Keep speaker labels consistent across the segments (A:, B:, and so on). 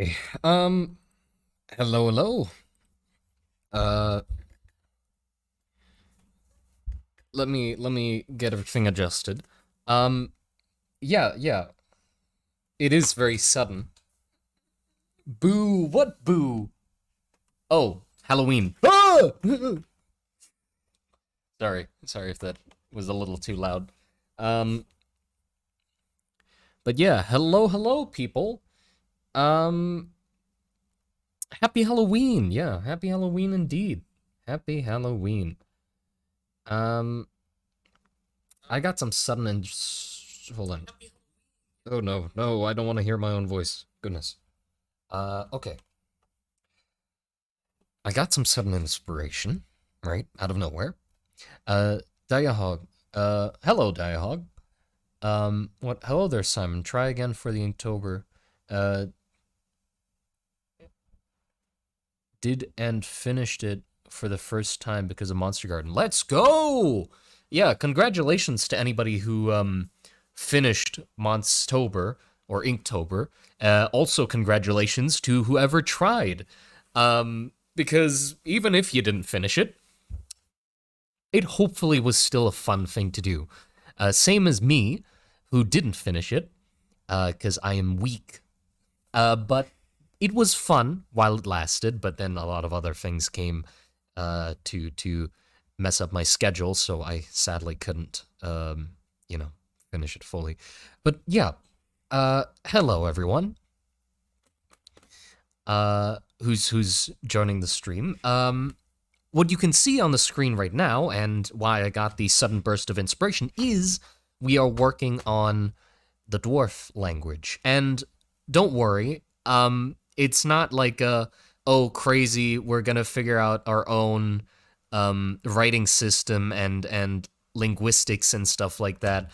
A: Okay. Hello, hello. Uh, let me get everything adjusted. Yeah. It is very sudden. Boo! What boo? Oh, Halloween. Ah! Sorry if that was a little too loud. Um, but yeah, hello, people. Um, Happy Halloween. Yeah, happy Halloween indeed. Happy Halloween. Um, I got some sudden and hold on. Oh no, I don't want to hear my own voice. Goodness. Okay. I got some sudden inspiration, right, out of nowhere. Uh, Diahog. Hello, Diahog. What? Hello there, Simon. Try again for the Inktober. Uh, did and finished it for the first time because of Monster Garden. Let's go! Yeah, congratulations to anybody who, finished Monstober or Inktober. Also, congratulations to whoever tried. Because even if you didn't finish it, it hopefully was still a fun thing to do. Same as me, who didn't finish it, because I am weak. But it was fun while it lasted, but then a lot of other things came to mess up my schedule, so I sadly couldn't, finish it fully. But yeah, hello everyone. Who's joining the stream? What you can see on the screen right now, and why I got the sudden burst of inspiration, is we are working on the dwarf language. And don't worry, it's not like oh crazy, we're gonna figure out our own writing system and linguistics and stuff like that.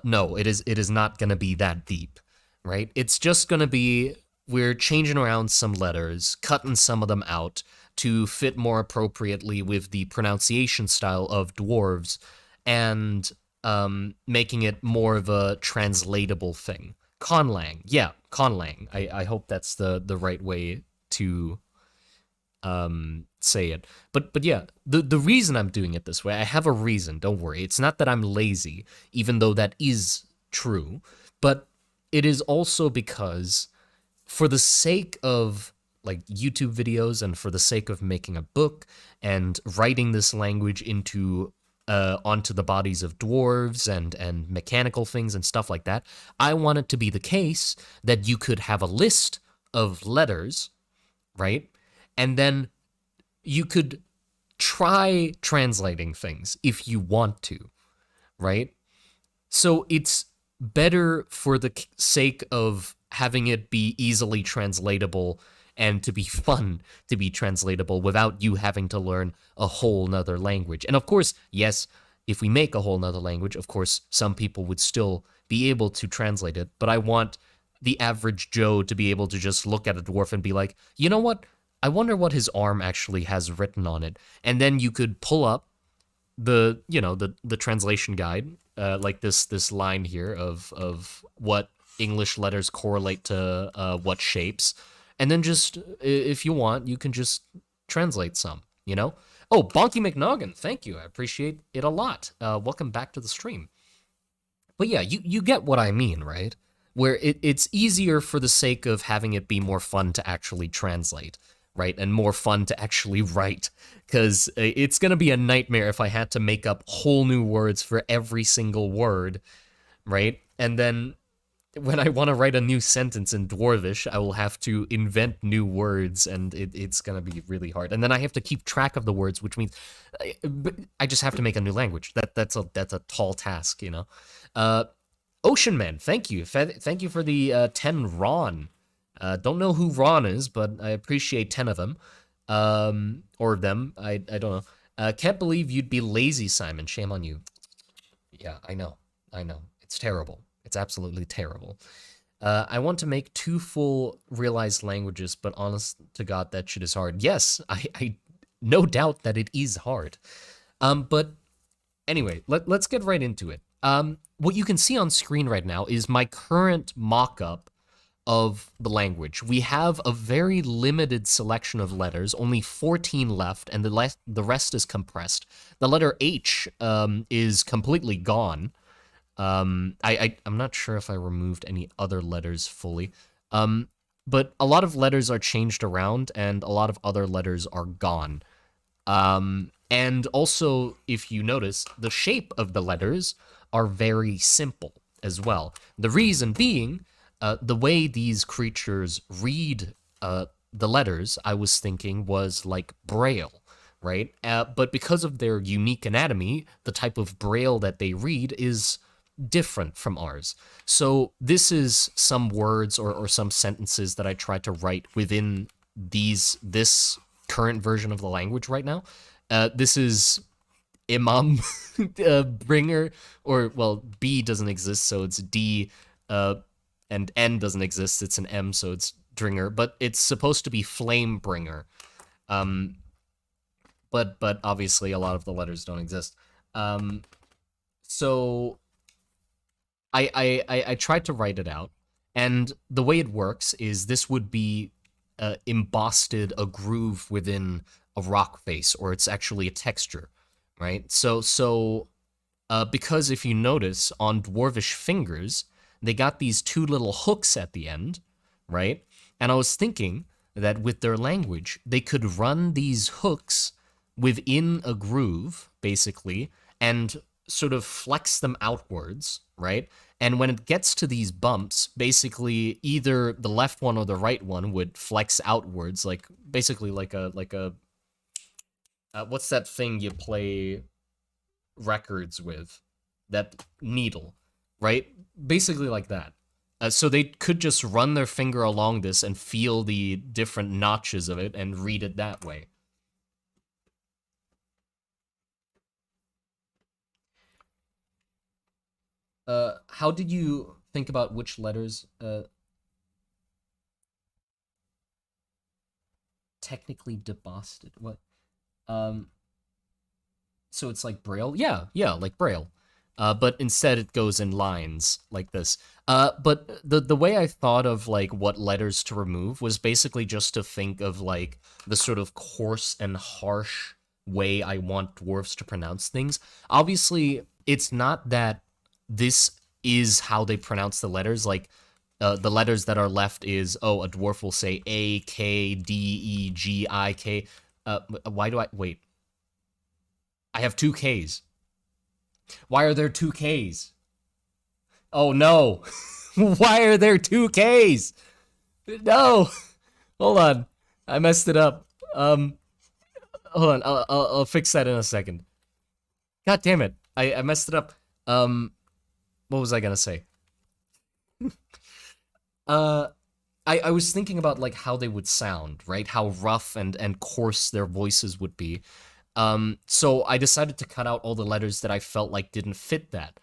A: No, it is not gonna be that deep, right? It's just gonna be we're changing around some letters, cutting some of them out to fit more appropriately with the pronunciation style of dwarves, and making it more of a translatable thing. Conlang, yeah, conlang. I hope that's the right way to say it. But yeah, the reason I'm doing it this way, I have a reason. Don't worry. It's not that I'm lazy, even though that is true, but it is also because for the sake of like YouTube videos and for the sake of making a book and writing this language into onto the bodies of dwarves and mechanical things and stuff like that, I want it to be the case that you could have a list of letters, right? And then you could try translating things if you want to, right? So it's better for the sake of having it be easily translatable and to be fun to be translatable without you having to learn a whole nother language. And of course, yes, if we make a whole nother language, of course, some people would still be able to translate it, but I want the average Joe to be able to just look at a dwarf and be like, you know what? I wonder what his arm actually has written on it. And then you could pull up the translation guide, like this line here of what English letters correlate to what shapes, and then just if you want, you can just translate some. Oh, Bonky McNoggin, thank you, I appreciate it a lot. Welcome back to the stream. But yeah, you get what I mean, right? Where it's easier for the sake of having it be more fun to actually translate, right? And more fun to actually write, because it's going to be a nightmare if I had to make up whole new words for every single word, right? And then when I want to write a new sentence in Dwarvish, I will have to invent new words, and it's going to be really hard. And then I have to keep track of the words, which means I just have to make a new language. That's a tall task, Ocean Man, thank you. Thank you for the 10 Ron. Don't know who Ron is, but I appreciate 10 of them. Or them, I don't know. Can't believe you'd be lazy, Simon. Shame on you. Yeah, I know. It's terrible. It's absolutely terrible. I want to make 2 full realized languages, but honest to God, that shit is hard. Yes, I no doubt that it is hard. But anyway, let's get right into it. What you can see on screen right now is my current mock-up of the language. We have a very limited selection of letters, only 14 left, and the rest is compressed. The letter H is completely gone. I'm not sure if I removed any other letters fully. But a lot of letters are changed around, and a lot of other letters are gone. And also, if you notice, the shape of the letters are very simple as well. The reason being, the way these creatures read the letters, I was thinking, was like Braille, right? But because of their unique anatomy, the type of Braille that they read is different from ours. So this is some words or some sentences that I tried to write within this current version of the language right now. This is imam bringer, or well, B doesn't exist, so it's D, and N doesn't exist, it's an M, so it's dringer, but it's supposed to be flame bringer. But obviously a lot of the letters don't exist. So I tried to write it out, and the way it works is this would be embossed a groove within a rock face, or it's actually a texture, right? So because if you notice on dwarvish fingers, they got these two little hooks at the end, right? And I was thinking that with their language, they could run these hooks within a groove, basically, and sort of flex them outwards, right? And when it gets to these bumps, basically either the left one or the right one would flex outwards, like basically like a what's that thing you play records with? That needle, right? Basically like that. So they could just run their finger along this and feel the different notches of it and read it that way. How did you think about which letters technically debossed? What? So it's like Braille? Yeah, like Braille. But instead it goes in lines like this. But the way I thought of like what letters to remove was basically just to think of like the sort of coarse and harsh way I want dwarves to pronounce things. Obviously, it's not that this is how they pronounce the letters. Like the letters that are left is, oh, a dwarf will say A, K, D, E, G, I, K. Why do I wait? I have two Ks. Why are there two Ks? Oh no. Why are there two Ks? No. Hold on. I messed it up. Hold on. I'll fix that in a second. God damn it. I messed it up. What was I gonna say? I was thinking about like how they would sound, right? How rough and coarse their voices would be. So I decided to cut out all the letters that I felt like didn't fit that.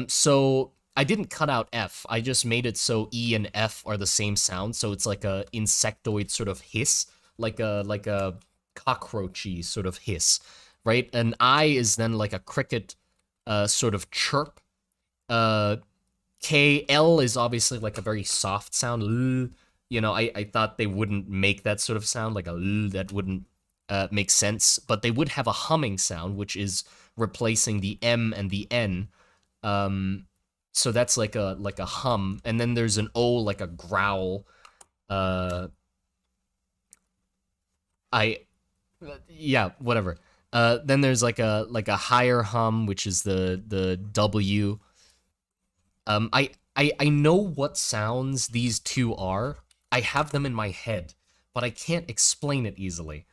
A: So I didn't cut out F. I just made it so E and F are the same sound. So it's like a insectoid sort of hiss, like a cockroachy sort of hiss, right? And I is then like a cricket, sort of chirp. KL is obviously like a very soft sound. You know, I thought they wouldn't make that sort of sound, like a that wouldn't make sense, but they would have a humming sound, which is replacing the M and the N. So that's like a hum, and then there's an O, like a growl. I yeah, whatever. Then there's like a higher hum, which is the W. I know what sounds these two are. I have them in my head, but I can't explain it easily.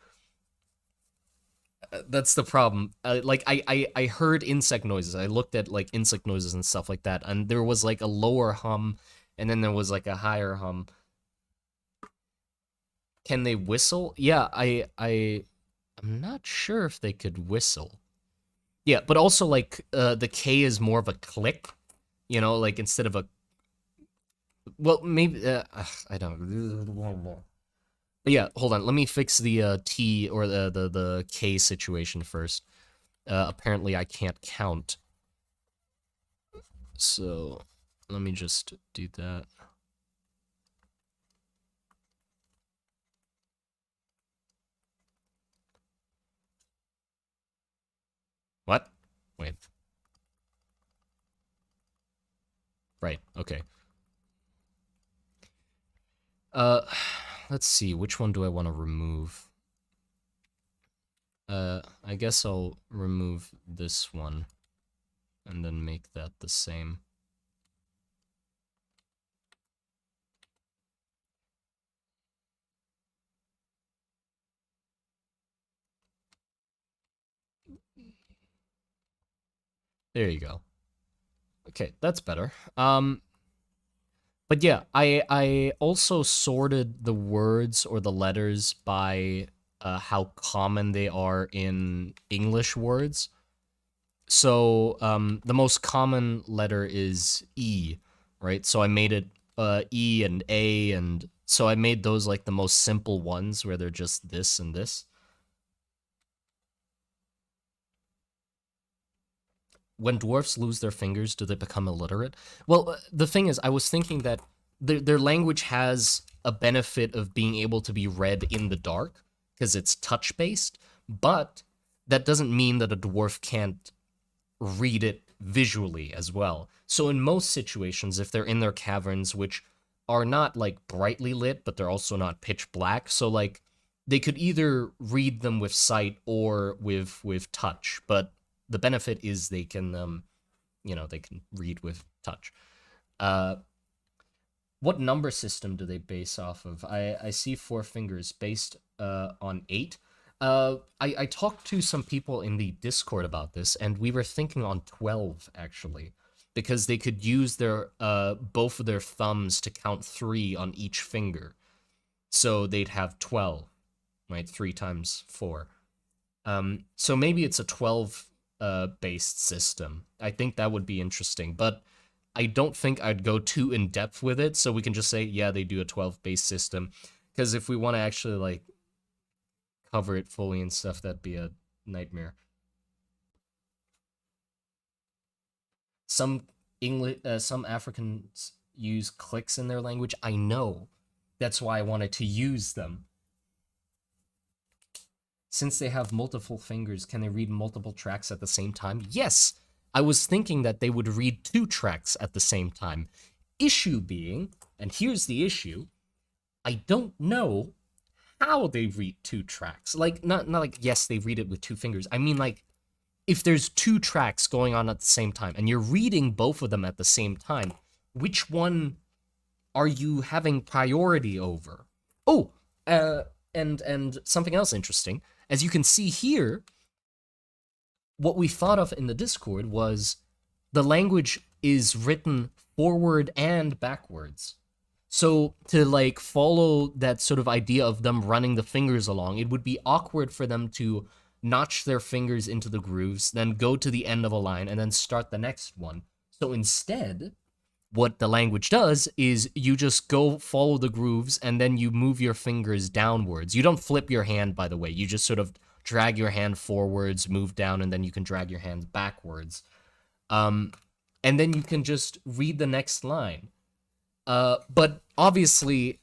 A: That's the problem. Like I heard insect noises. I looked at like insect noises and stuff like that, and there was like a lower hum, and then there was like a higher hum. Can they whistle? Yeah, I'm not sure if they could whistle. Yeah, but also like the K is more of a click, you know, like instead of a, well, maybe I don't. But yeah, hold on. Let me fix the T or the K situation first. Apparently I can't count. So let me just do that. Wait. Right, okay. Let's see, which one do I want to remove? I guess I'll remove this one and then make that the same. There you go. Okay, that's better. But yeah, I also sorted the words or the letters by how common they are in English words. So the most common letter is E, right? So I made it E and A, and so I made those like the most simple ones where they're just this and this. When dwarfs lose their fingers, do they become illiterate? Well, the thing is, I was thinking that their language has a benefit of being able to be read in the dark because it's touch based, but that doesn't mean that a dwarf can't read it visually as well. So in most situations, if they're in their caverns, which are not like brightly lit, but they're also not pitch black, so like they could either read them with sight or with touch, but the benefit is they can they can read with touch. What number system do they base off of? I see 4 fingers based on 8. I talked to some people in the Discord about this, and we were thinking on 12 actually, because they could use their both of their thumbs to count 3 on each finger, so they'd have 12, right? 3 times 4. So maybe it's a 12 based system. I think that would be interesting, but I don't think I'd go too in depth with it. So we can just say, yeah, they do a 12 based system, because if we want to actually like cover it fully and stuff, that'd be a nightmare. Some some Africans use clicks in their language. I know. That's why I wanted to use them. Since they have multiple fingers, can they read multiple tracks at the same time? Yes! I was thinking that they would read 2 tracks at the same time. Issue being, and here's the issue, I don't know how they read 2 tracks. Like, not like, yes, they read it with 2 fingers. I mean, like, if there's 2 tracks going on at the same time, and you're reading both of them at the same time, which one are you having priority over? Oh, and something else interesting. As you can see here, what we thought of in the Discord was the language is written forward and backwards. So to like follow that sort of idea of them running the fingers along, it would be awkward for them to notch their fingers into the grooves, then go to the end of a line, and then start the next one. So instead, what the language does is you just go follow the grooves and then you move your fingers downwards. You don't flip your hand, by the way. You just sort of drag your hand forwards, move down, and then you can drag your hand backwards. And then you can just read the next line. But obviously,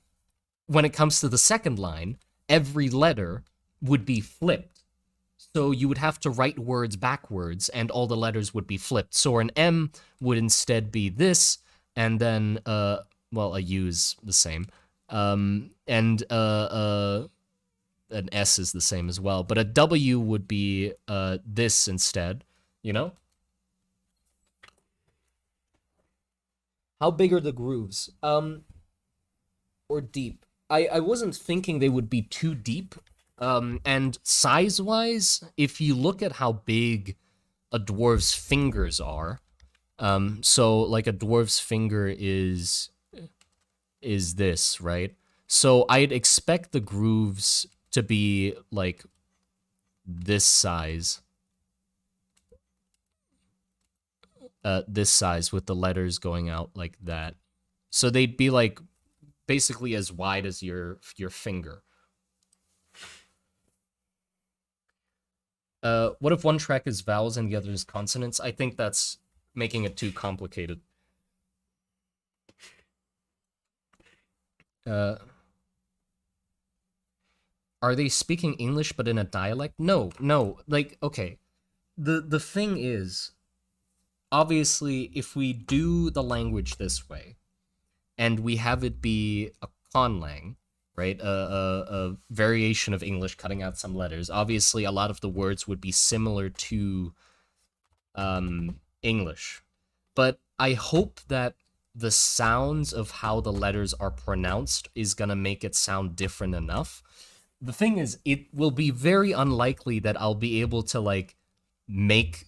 A: when it comes to the second line, every letter would be flipped. So you would have to write words backwards, and all the letters would be flipped. So an M would instead be this, and then, well, a U is the same. And an S is the same as well. But a W would be this instead, you know? How big are the grooves? Or deep? I wasn't thinking they would be too deep. And size-wise, if you look at how big a dwarf's fingers are, so like a dwarf's finger is this, right? So I'd expect the grooves to be like this size. This size with the letters going out like that. So they'd be like basically as wide as your finger. What if one track is vowels and the other is consonants? I think that's making it too complicated. Are they speaking English but in a dialect? No. Like, okay. the thing is, obviously, if we do the language this way and we have it be a conlang, right, a variation of English cutting out some letters, obviously a lot of the words would be similar to English. But I hope that the sounds of how the letters are pronounced is gonna make it sound different enough. The thing is, it will be very unlikely that I'll be able to like make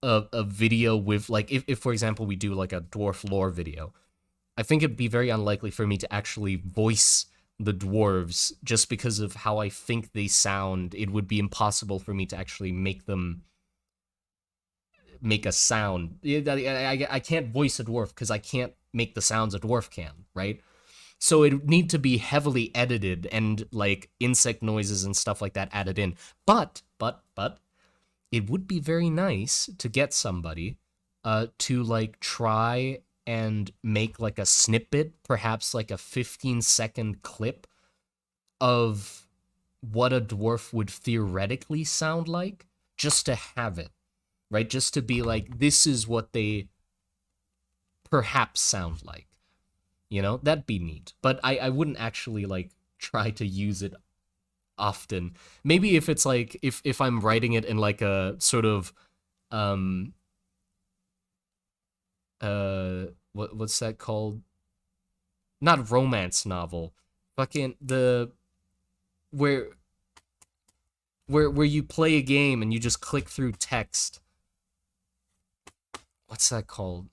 A: a video with like if for example we do like a dwarf lore video. I think it'd be very unlikely for me to actually voice the dwarves just because of how I think they sound. It would be impossible for me to actually make them make a sound. I can't voice a dwarf because I can't make the sounds a dwarf can, right? So it would need to be heavily edited and like insect noises and stuff like that added in. But it would be very nice to get somebody to like try and make like a snippet, perhaps like a 15-second clip of what a dwarf would theoretically sound like, just to have it, right? Just to be like, this is what they perhaps sound like. You know, that'd be neat. But I wouldn't actually like try to use it often. Maybe if it's like if I'm writing it in like a sort of um what's that called? Not romance novel. Fucking the where where you play a game and you just click through text. What's that called?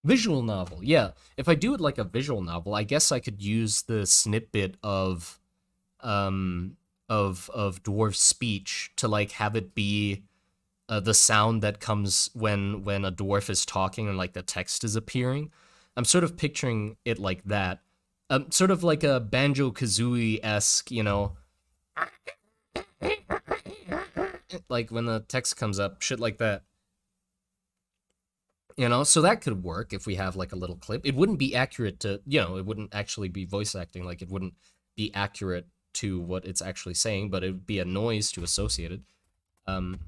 A: Visual novel, yeah. If I do it like a visual novel, I guess I could use the snippet of dwarf speech to like have it be the sound that comes when a dwarf is talking and like the text is appearing. I'm sort of picturing it like that. Sort of like a Banjo Kazooie esque, you know, like when the text comes up, shit like that. You know, so that could work if we have like a little clip. It wouldn't be accurate to, you know, it wouldn't actually be voice acting. Like it wouldn't be accurate to what it's actually saying, but it would be a noise to associate it. Um,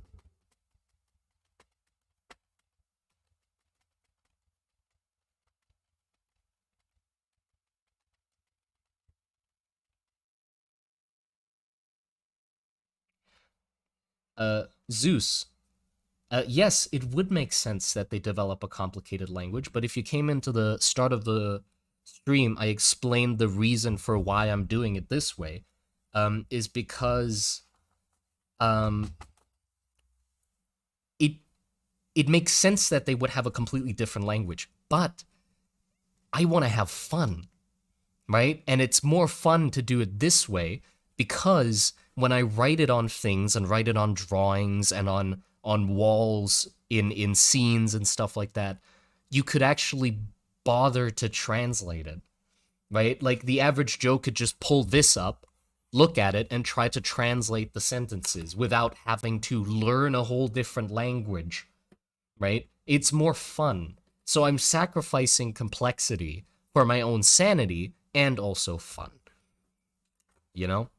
A: Zeus. Yes, it would make sense that they develop a complicated language, but if you came into the start of the stream, I explained the reason for why I'm doing it this way, is because um, it it makes sense that they would have a completely different language, but I want to have fun, right? And it's more fun to do it this way because when I write it on things and write it on drawings and on walls in scenes and stuff like that, you could actually bother to translate it, right? Like the average Joe could just pull this up, look at it, and try to translate the sentences without having to learn a whole different language, right? It's more fun. So I'm sacrificing complexity for my own sanity and also fun. You know?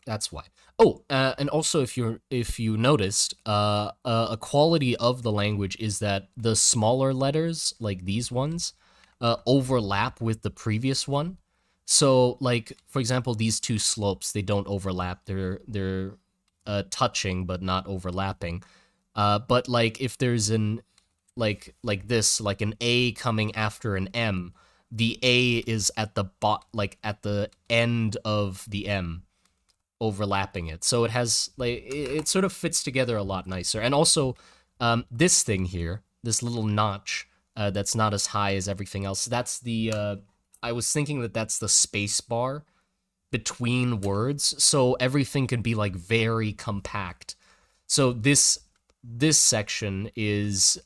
A: That's why. Oh, and also if you noticed, a quality of the language is that the smaller letters, like these ones, overlap with the previous one. So, like for example, these two slopes, they don't overlap. They're touching but not overlapping. But like if there's an like this, like an A coming after an M, the A is at the like at the end of the M, overlapping it. So it has like it sort of fits together a lot nicer. And also, this thing here, this little notch that's not as high as everything else. That's the I was thinking that that's the space bar between words, so everything can be like very compact. So this section is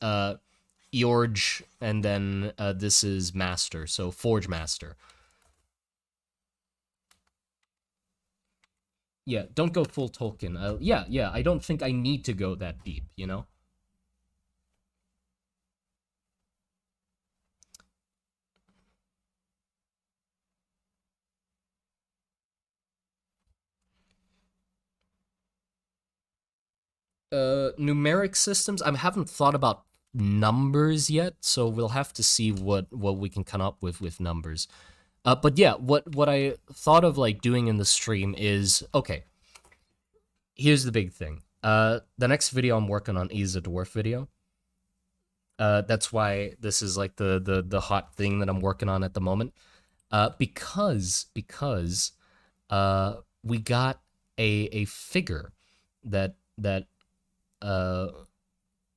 A: Eorge, and then this is Master, so Forge Master. Yeah, don't go full Tolkien. Yeah, I don't think I need to go that deep, you know? Numeric systems. I haven't thought about numbers yet, so we'll have to see what we can come up with numbers. But yeah, what I thought of like doing in the stream is, okay, here's the big thing. The next video I'm working on is a dwarf video. That's why this is like the hot thing that I'm working on at the moment. Because we got a figure that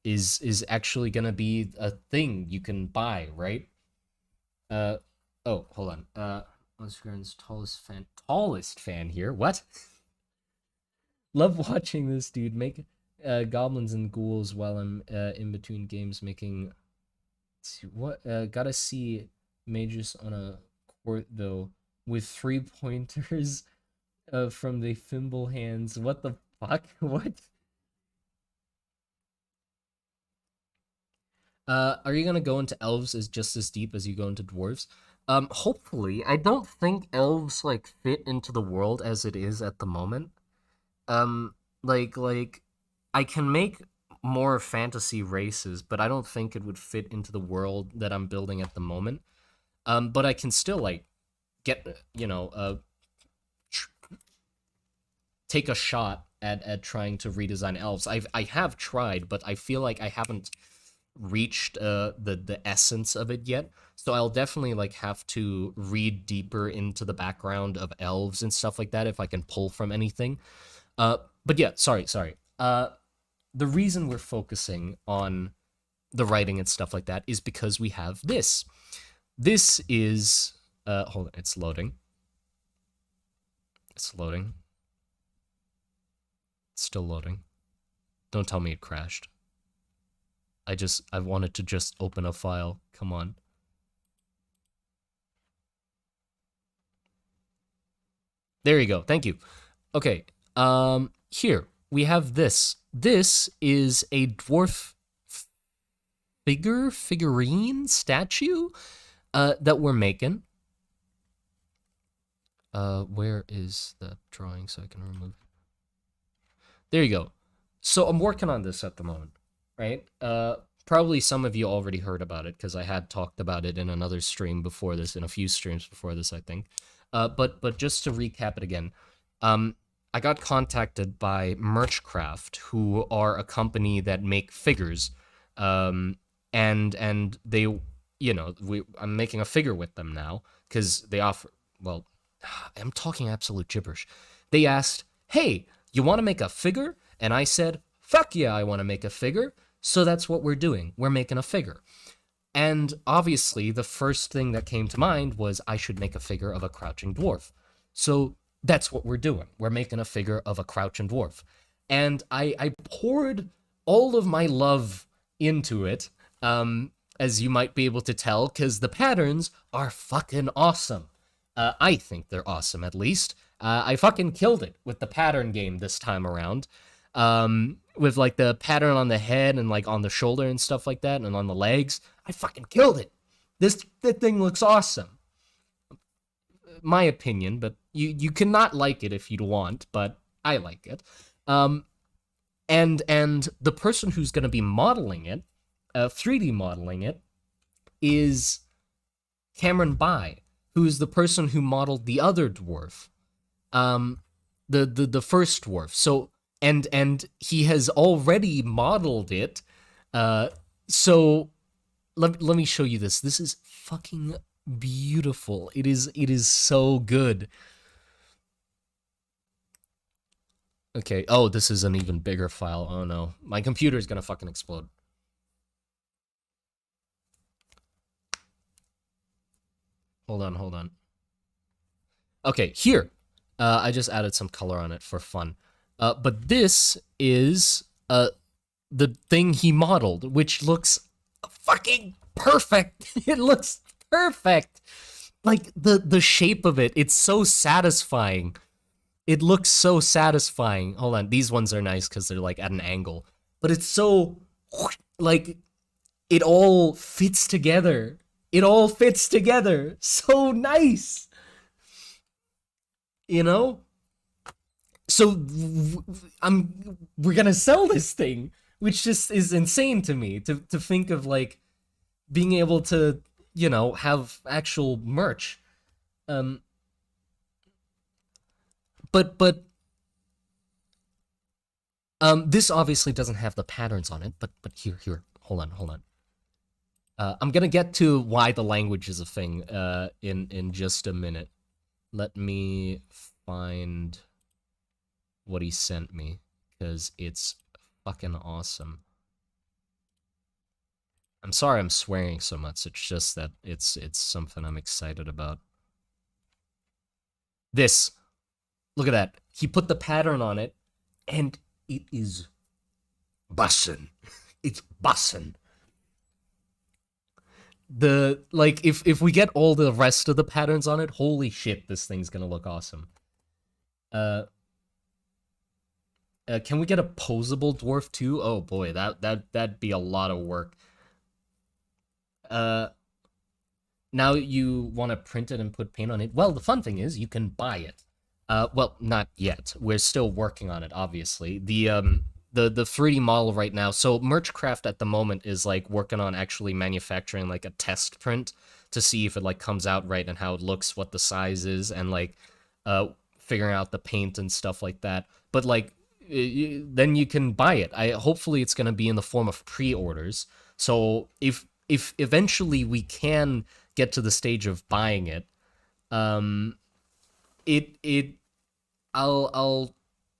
A: is actually gonna be a thing you can buy, right? Oh, hold on. Oscar's tallest fan here. What? Love watching this dude make goblins and ghouls while I'm in between games making. What? Gotta see mages on a court though with 3 pointers from the thimble hands. What the fuck? What? Are you gonna go into elves as just as deep as you go into dwarves? Hopefully. I don't think elves like fit into the world as it is at the moment. Like I can make more fantasy races, but I don't think it would fit into the world that I'm building at the moment. But I can still like get take a shot at trying to redesign elves. I have tried, but I feel like I haven't reached the essence of it yet. So I'll definitely like have to read deeper into the background of elves and stuff like that if I can pull from anything. But yeah, sorry. The reason we're focusing on the writing and stuff like that is because we have this. This is hold on, it's loading. It's loading. It's still loading. Don't tell me it crashed. I wanted to just open a file. Come on. There you go. Thank you. Okay. Here we have this. This is a dwarf figurine statue that we're making. Where is the drawing so I can remove? There you go. So I'm working on this at the moment, right? Probably some of you already heard about it because I had talked about it in another stream before this, in a few streams before this, I think. But just to recap it again, I got contacted by Merchcraft, who are a company that make figures, and they, I'm making a figure with them now because they offer. Well, I'm talking absolute gibberish. They asked, "Hey, you want to make a figure?" And I said, "Fuck yeah, I want to make a figure." So that's what we're doing. We're making a figure. And obviously, the first thing that came to mind was I should make a figure of a crouching dwarf. So that's what we're doing. We're making a figure of a crouching dwarf. And I poured all of my love into it, as you might be able to tell, because the patterns are fucking awesome. I think they're awesome, at least. I fucking killed it with the pattern game this time around. With like the pattern on the head and like on the shoulder and stuff like that, and on the legs. I fucking killed it. That thing looks awesome. My opinion, but you cannot like it if you want, but I like it. And the person who's going to be modeling it, 3D modeling it, is Cameron Bai, who's the person who modeled the other dwarf, the first dwarf. So and he has already modeled it. So let me show you this. This is fucking beautiful. It is so good. Okay. Oh, this is an even bigger file. Oh no, my computer is gonna fucking explode. Hold on. Okay, here. I just added some color on it for fun. But this is the thing he modeled, which looks fucking perfect. It looks perfect. Like the shape of it, it's so satisfying. It looks so satisfying. Hold on, these ones are nice because they're like at an angle. But it's so like it all fits together. It all fits together. So nice. You know? So we're gonna sell this thing, which just is insane to me to think of like being able to, you know, have actual merch. Um, but this obviously doesn't have the patterns on it. But here, hold on. I'm gonna get to why the language is a thing in just a minute. Let me find what he sent me because it's fucking awesome. I'm sorry I'm swearing so much. It's just that it's something I'm excited about. This. Look at that. He put the pattern on it, and it is bussin'. It's bussin'. The like if we get all the rest of the patterns on it, holy shit, this thing's gonna look awesome. Uh, can we get a posable dwarf too? Oh boy, that'd be a lot of work. Uh, now you want to print it and put paint on it. Well, the fun thing is you can buy it. Well, not yet. We're still working on it, obviously. The 3D model right now. So Merchcraft at the moment is like working on actually manufacturing like a test print to see if it like comes out right and how it looks, what the size is, and like figuring out the paint and stuff like that. But like then you can buy it. Hopefully it's going to be in the form of pre-orders. So if eventually we can get to the stage of buying it, um it I'll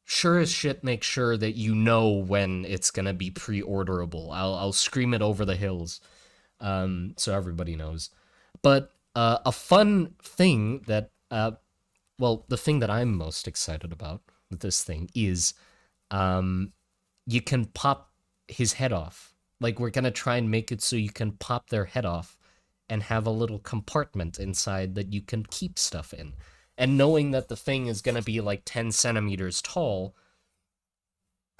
A: sure as shit make sure that you know when it's gonna be pre-orderable. I'll scream it over the hills, so everybody knows. But a fun thing that well, the thing that I'm most excited about with this thing is you can pop his head off. Like we're gonna try and make it so you can pop their head off and have a little compartment inside that you can keep stuff in. And knowing that the thing is gonna be like 10 centimeters tall,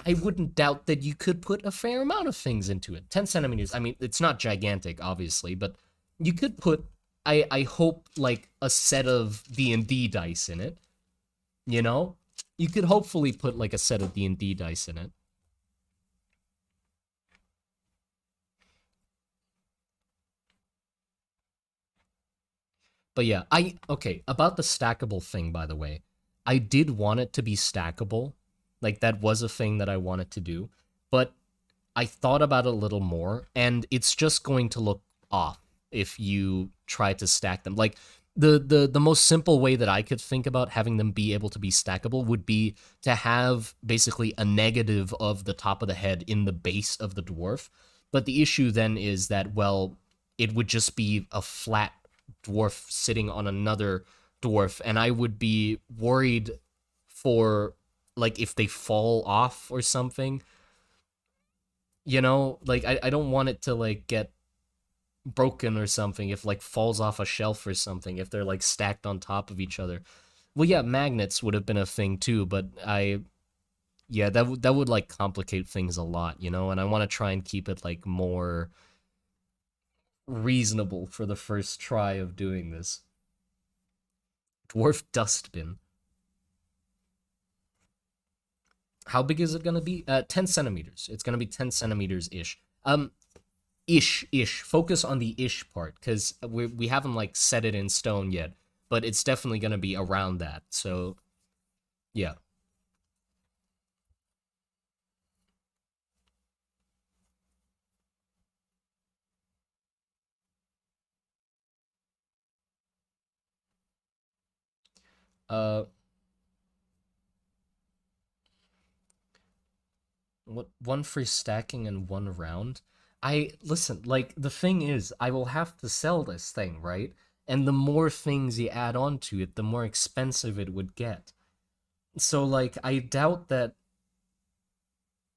A: I wouldn't doubt that you could put a fair amount of things into it. 10 centimeters, I mean, it's not gigantic, obviously, but you could put, I hope, like a set of D&D dice in it, you know? You could hopefully put like a set of D&D dice in it. But yeah, okay, about the stackable thing, by the way. I did want it to be stackable. Like, that was a thing that I wanted to do. But I thought about it a little more, and it's just going to look off if you try to stack them. Like, the most simple way that I could think about having them be able to be stackable would be to have basically a negative of the top of the head in the base of the dwarf. But the issue then is that, well, it would just be a flat dwarf sitting on another dwarf, and I would be worried for like if they fall off or something, you know, like I don't want it to like get broken or something if like falls off a shelf or something if they're like stacked on top of each other. Well, yeah, magnets would have been a thing too, but yeah, that would like complicate things a lot, you know, and I want to try and keep it like more reasonable for the first try of doing this. Dwarf dustbin. How big is it gonna be? 10 centimeters. It's gonna be 10 centimeters ish. Ish. Focus on the ish part, because we haven't like set it in stone yet, but it's definitely gonna be around that. So, yeah. Uh, what one for stacking and one round? I listen. Like the thing is, I will have to sell this thing, right? And the more things you add on to it, the more expensive it would get. So like I doubt that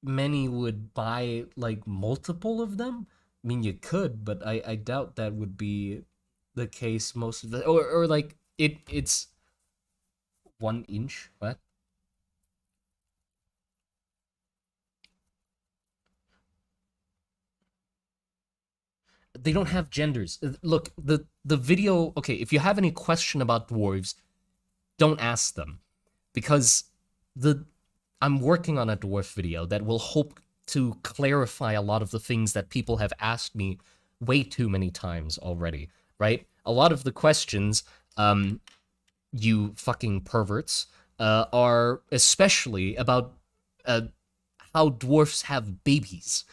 A: many would buy like multiple of them. I mean you could, but I doubt that would be the case most of the or like it's 1 inch. What? They don't have genders. Look, the video, okay, if you have any question about dwarves, don't ask them because I'm working on a dwarf video that will hope to clarify a lot of the things that people have asked me way too many times already, right? A lot of the questions, you fucking perverts, are especially about how dwarfs have babies.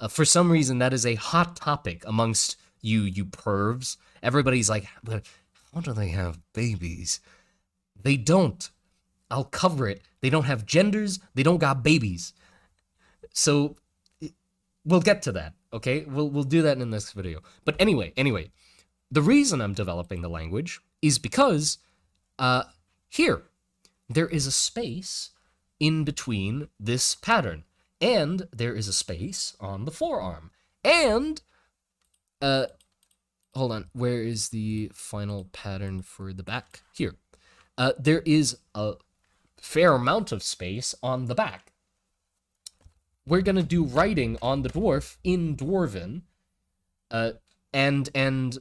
A: For some reason, that is a hot topic amongst you pervs. Everybody's like, but how do they have babies? They don't. I'll cover it. They don't have genders. They don't got babies. So we'll get to that, okay? We'll do that in this video. But anyway, the reason I'm developing the language is because here there is a space in between this pattern, and there is a space on the forearm, and hold on, where is the final pattern for the back? Here. There is a fair amount of space on the back. We're gonna do writing on the dwarf in Dwarven, and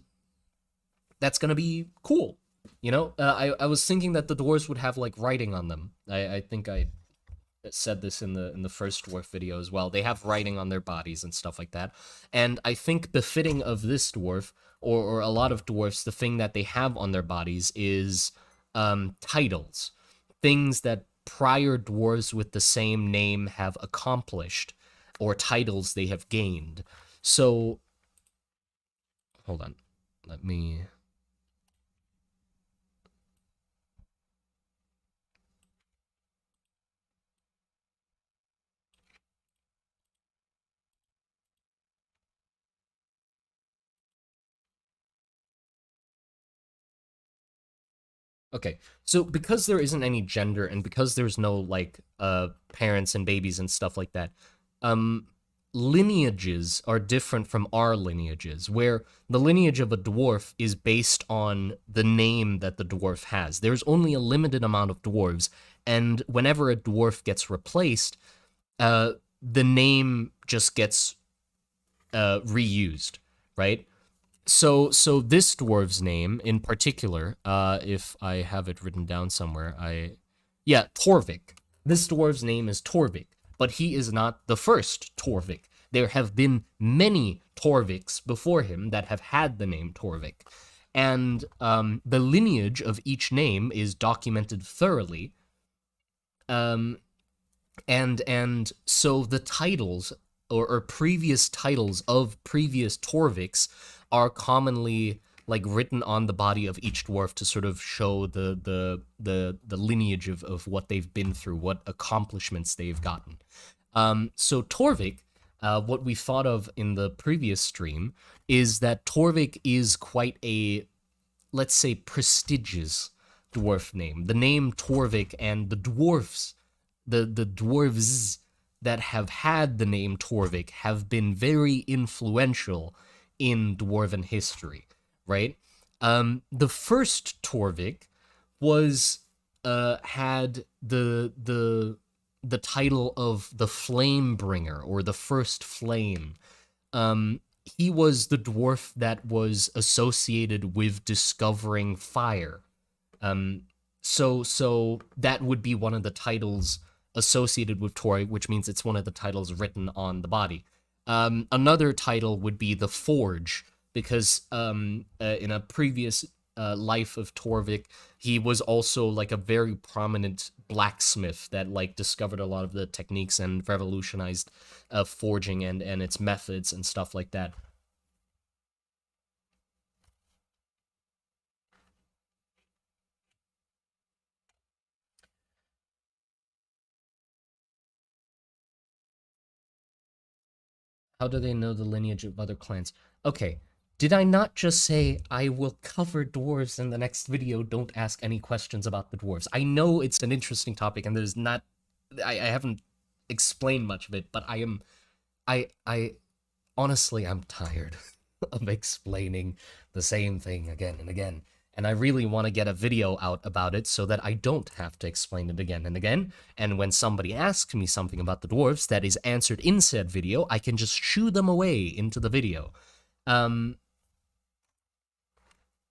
A: that's gonna be cool. You know, I was thinking that the dwarves would have like writing on them. I think I said this in the first dwarf video as well. They have writing on their bodies and stuff like that. And I think befitting of this dwarf, or a lot of dwarfs, the thing that they have on their bodies is titles, things that prior dwarves with the same name have accomplished, or titles they have gained. So, hold on, let me... Okay, so because there isn't any gender, and because there's no, like, parents and babies and stuff like that, lineages are different from our lineages, where the lineage of a dwarf is based on the name that the dwarf has. There's only a limited amount of dwarves, and whenever a dwarf gets replaced, the name just gets reused, right? So this dwarf's name in particular, if I have it written down somewhere, Torvic. This dwarf's name is Torvic, but he is not the first Torvic. There have been many Torvics before him that have had the name Torvic. And the lineage of each name is documented thoroughly. And so the titles, or previous titles of previous Torvics, are commonly like written on the body of each dwarf to sort of show the lineage of what they've been through, what accomplishments they've gotten. So Torvic, what we thought of in the previous stream, is that Torvic is quite a, let's say, prestigious dwarf name. The name Torvic and the dwarfs, the dwarves that have had the name Torvic have been very influential in dwarven history, right? The first Torvic was had the title of the Flame Bringer, or the First Flame. He was the dwarf that was associated with discovering fire. So that would be one of the titles associated with Torvic, which means it's one of the titles written on the body. Another title would be the Forge, because in a previous life of Torvic, he was also like a very prominent blacksmith that like discovered a lot of the techniques and revolutionized forging and its methods and stuff like that. How do they know the lineage of other clans? Okay, did I not just say I will cover dwarves in the next video? Don't ask any questions about the dwarves. I know it's an interesting topic, and there's not... I haven't explained much of it, but I honestly, I'm tired of explaining the same thing again and again. And I really want to get a video out about it so that I don't have to explain it again and again. And when somebody asks me something about the dwarves that is answered in said video, I can just shoo them away into the video.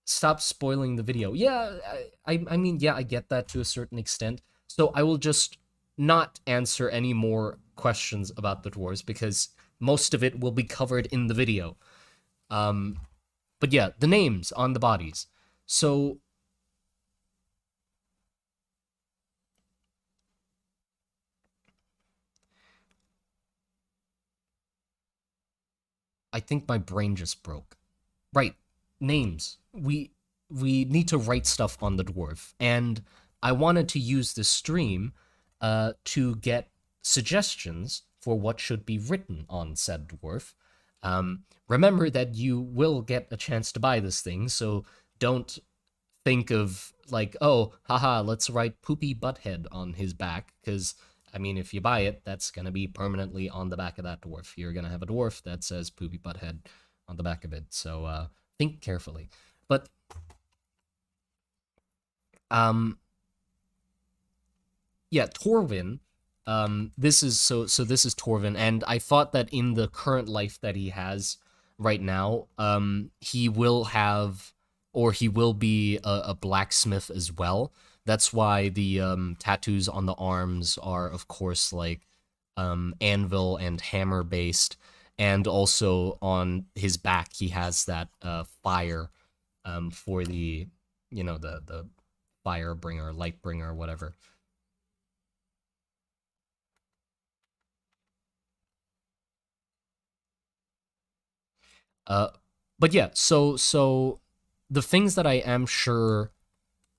A: Stop spoiling the video. Yeah, I mean, yeah, I get that to a certain extent. So I will just not answer any more questions about the dwarves because most of it will be covered in the video. But yeah, the names on the bodies. So I think my brain just broke. Right, names. We need to write stuff on the dwarf, and I wanted to use this stream to get suggestions for what should be written on said dwarf. Remember that you will get a chance to buy this thing, so don't think of like, oh, haha, let's write poopy butthead on his back, because I mean, if you buy it, that's gonna be permanently on the back of that dwarf. You're gonna have a dwarf that says poopy butthead on the back of it. So think carefully. But um, yeah, Torvin. This is so this is Torvin, and I thought that in the current life that he has right now, he will have or he will be a blacksmith as well. That's why the tattoos on the arms are, of course, like anvil and hammer based, and also on his back he has that fire for the the fire bringer, light bringer, whatever. Uh, but yeah, so the things that I am sure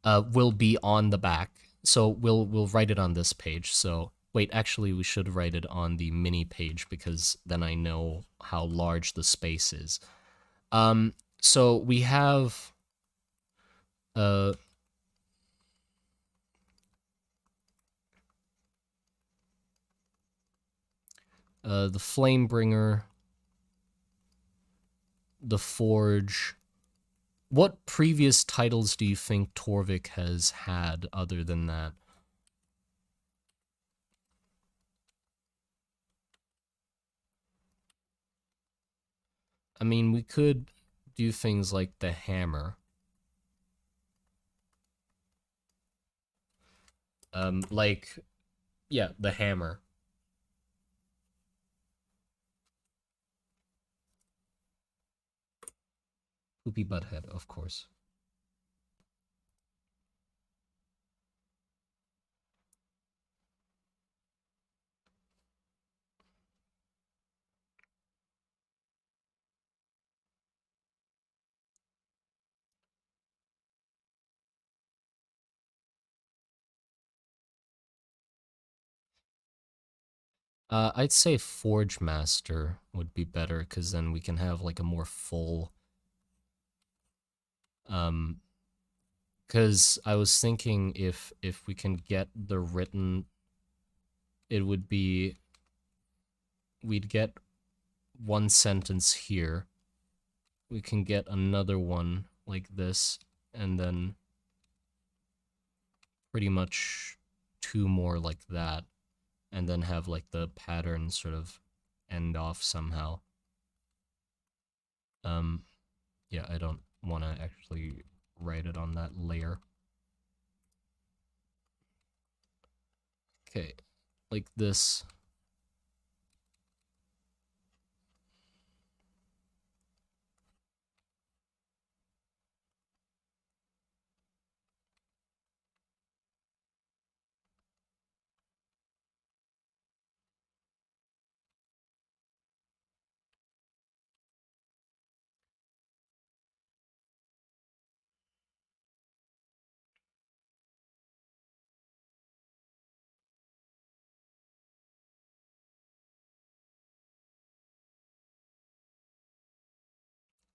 A: will be on the back. So we'll write it on this page. So wait, actually, we should write it on the mini page because then I know how large the space is. So we have uh the Flamebringer, the Forge. What previous titles do you think Torvic has had other than that? I mean, we could do things like the Hammer. Like, yeah, the Hammer. Poopy Butthead, of course. I'd say Forge Master would be better because then we can have like a more full. Because I was thinking if we can get the written, it would be we'd get one sentence here. We can get another one like this, and then pretty much two more like that, and then have like the pattern sort of end off somehow. Yeah, I don't want to actually write it on that layer. Okay, like this.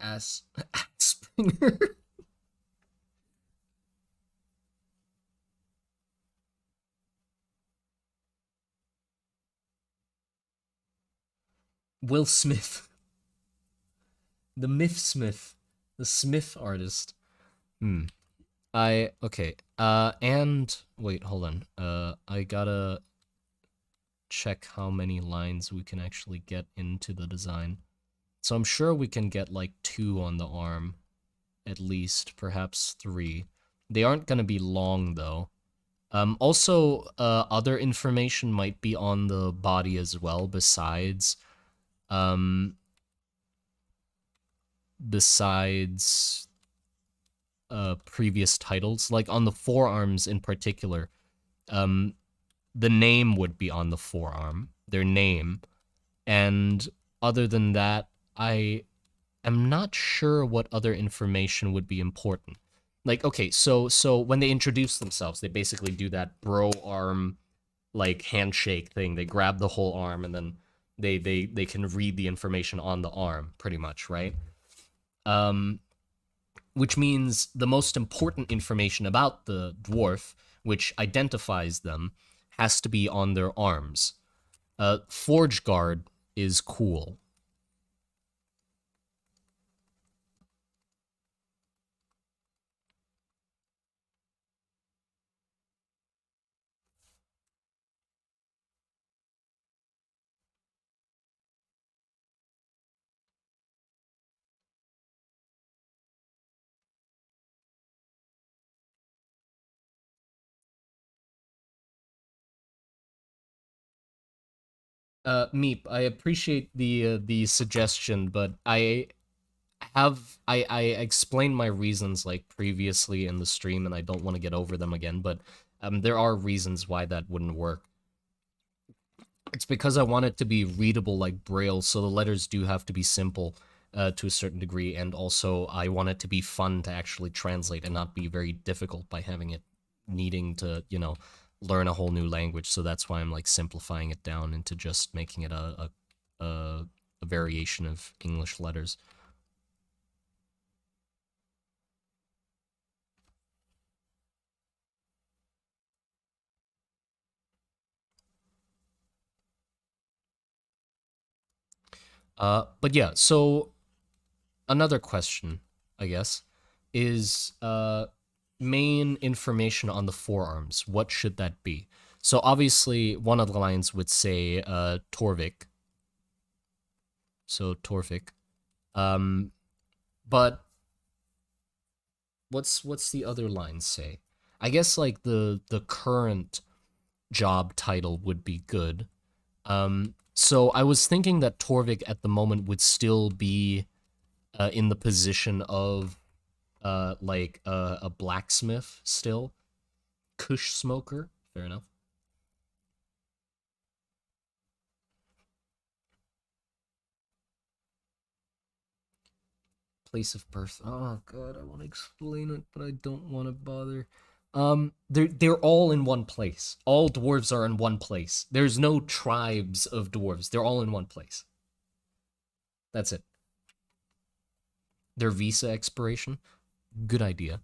A: Ass Springer. Will Smith. The Myth Smith. The Smith artist. Okay. And wait, hold on. I gotta check how many lines we can actually get into the design. So I'm sure we can get like 2 on the arm, at least, perhaps 3. They aren't gonna be long though. Also, other information might be on the body as well, um, besides previous titles. Like on the forearms in particular, um, the name would be on the forearm, their name, and other than that, I am not sure what other information would be important. Like, okay, so when they introduce themselves, they basically do that bro arm like handshake thing. They grab the whole arm and then they can read the information on the arm, pretty much, right? Um, which means the most important information about the dwarf, which identifies them, has to be on their arms. Forge guard is cool. Meep, I appreciate the suggestion, but I explained my reasons like previously in the stream, and I don't want to get over them again. But there are reasons why that wouldn't work. It's because I want it to be readable like Braille, so the letters do have to be simple to a certain degree, and also I want it to be fun to actually translate and not be very difficult by having it needing to, learn a whole new language. So that's why I'm like simplifying it down into just making it a variation of English letters. But yeah, so another question, I guess, is main information on the forearms. What should that be? So obviously, one of the lines would say Torvic. So Torvic. Um, but what's the other line say? I guess like the current job title would be good. So I was thinking that Torvik at the moment would still be in the position of like a blacksmith still. Kush smoker. Fair enough. Place of birth. Oh god, I want to explain it, but I don't want to bother. They're all in one place. All dwarves are in one place. There's no tribes of dwarves. They're all in one place. That's it. Their visa expiration. Good idea.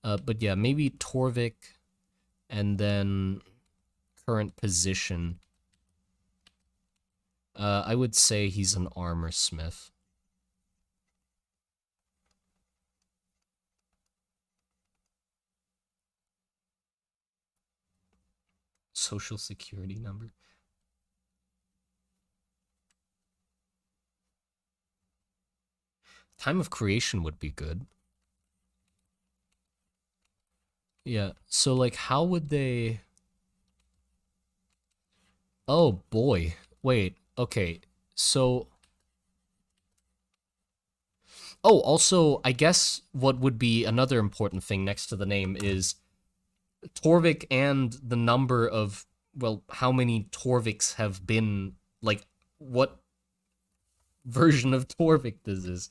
A: But yeah, maybe Torvik, and then current position. I would say he's an armor smith. Social security number. Time of creation would be good. Yeah, so like how would they... Oh boy. Wait, okay. So... Oh, also, I guess what would be another important thing next to the name is Torvik and the number of, well, how many Torviks have been, like, what version of Torvik this is.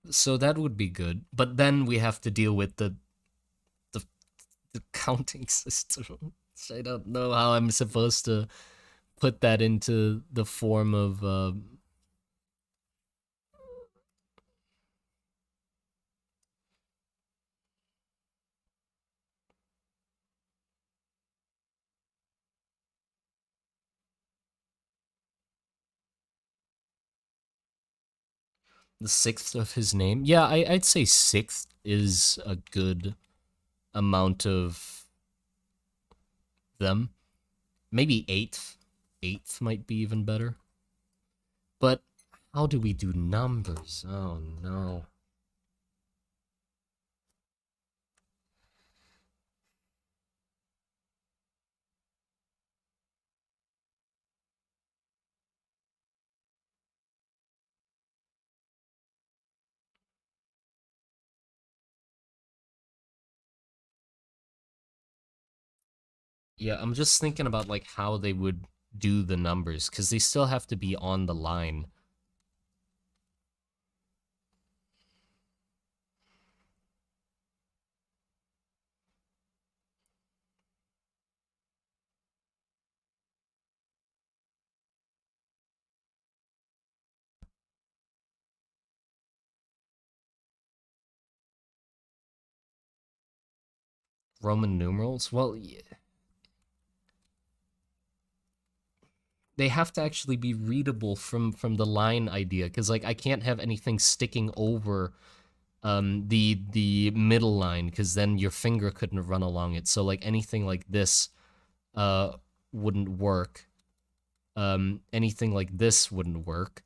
A: So that would be good. But then we have to deal with the, the counting system. I don't know how I'm supposed to put that into the form of the sixth of his name. Yeah, I'd say sixth is a good amount of them. Maybe eighth. Eighth might be even better. But how do we do numbers? Oh no. Yeah, I'm just thinking about like how they would do the numbers because they still have to be on the line. Roman numerals? Well, they have to actually be readable from the line idea because like I can't have anything sticking over the middle line because then your finger couldn't run along it. So like anything like this uh wouldn't work. Anything like this wouldn't work.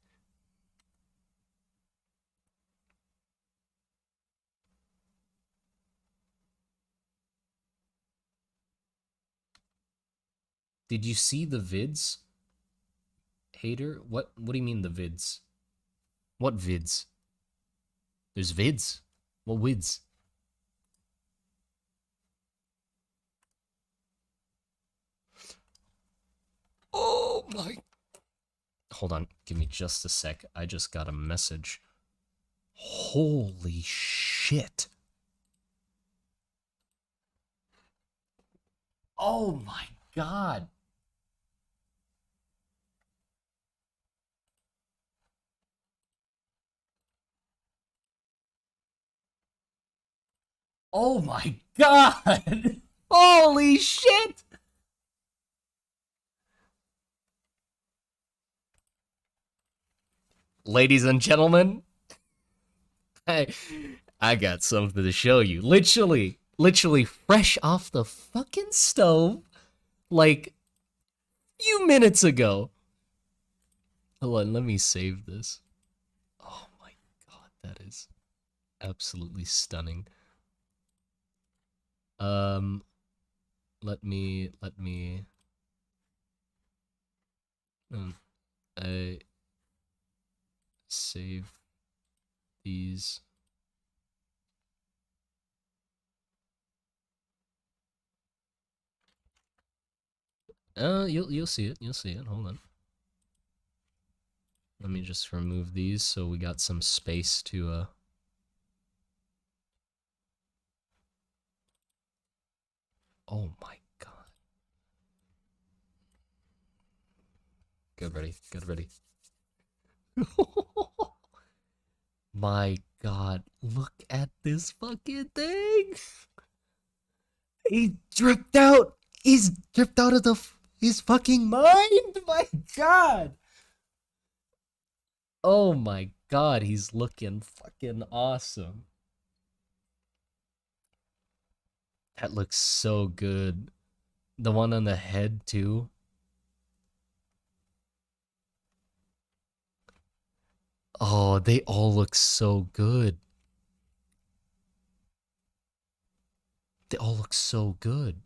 A: Did you see the vids, hater? What do you mean the vids? What vids? There's vids. What vids? Oh my. Hold on, give me just a sec. I just got a message. Holy shit. Oh my god. Oh my god. Holy shit. Ladies and gentlemen, I I got something to show you. Literally fresh off the fucking stove like few minutes ago. Hold on, let me save this. Oh my god, that is absolutely stunning. Um let me I save these. You'll see it. You'll see it. Hold on. Let me just remove these so we got some space to Oh my god. Get ready. Get ready. My god. Look at this fucking thing. He dripped out. He's dripped out of his fucking mind. My god. Oh my god, he's looking fucking awesome. That looks so good. The one on the head too. Oh, they all look so good. They all look so good.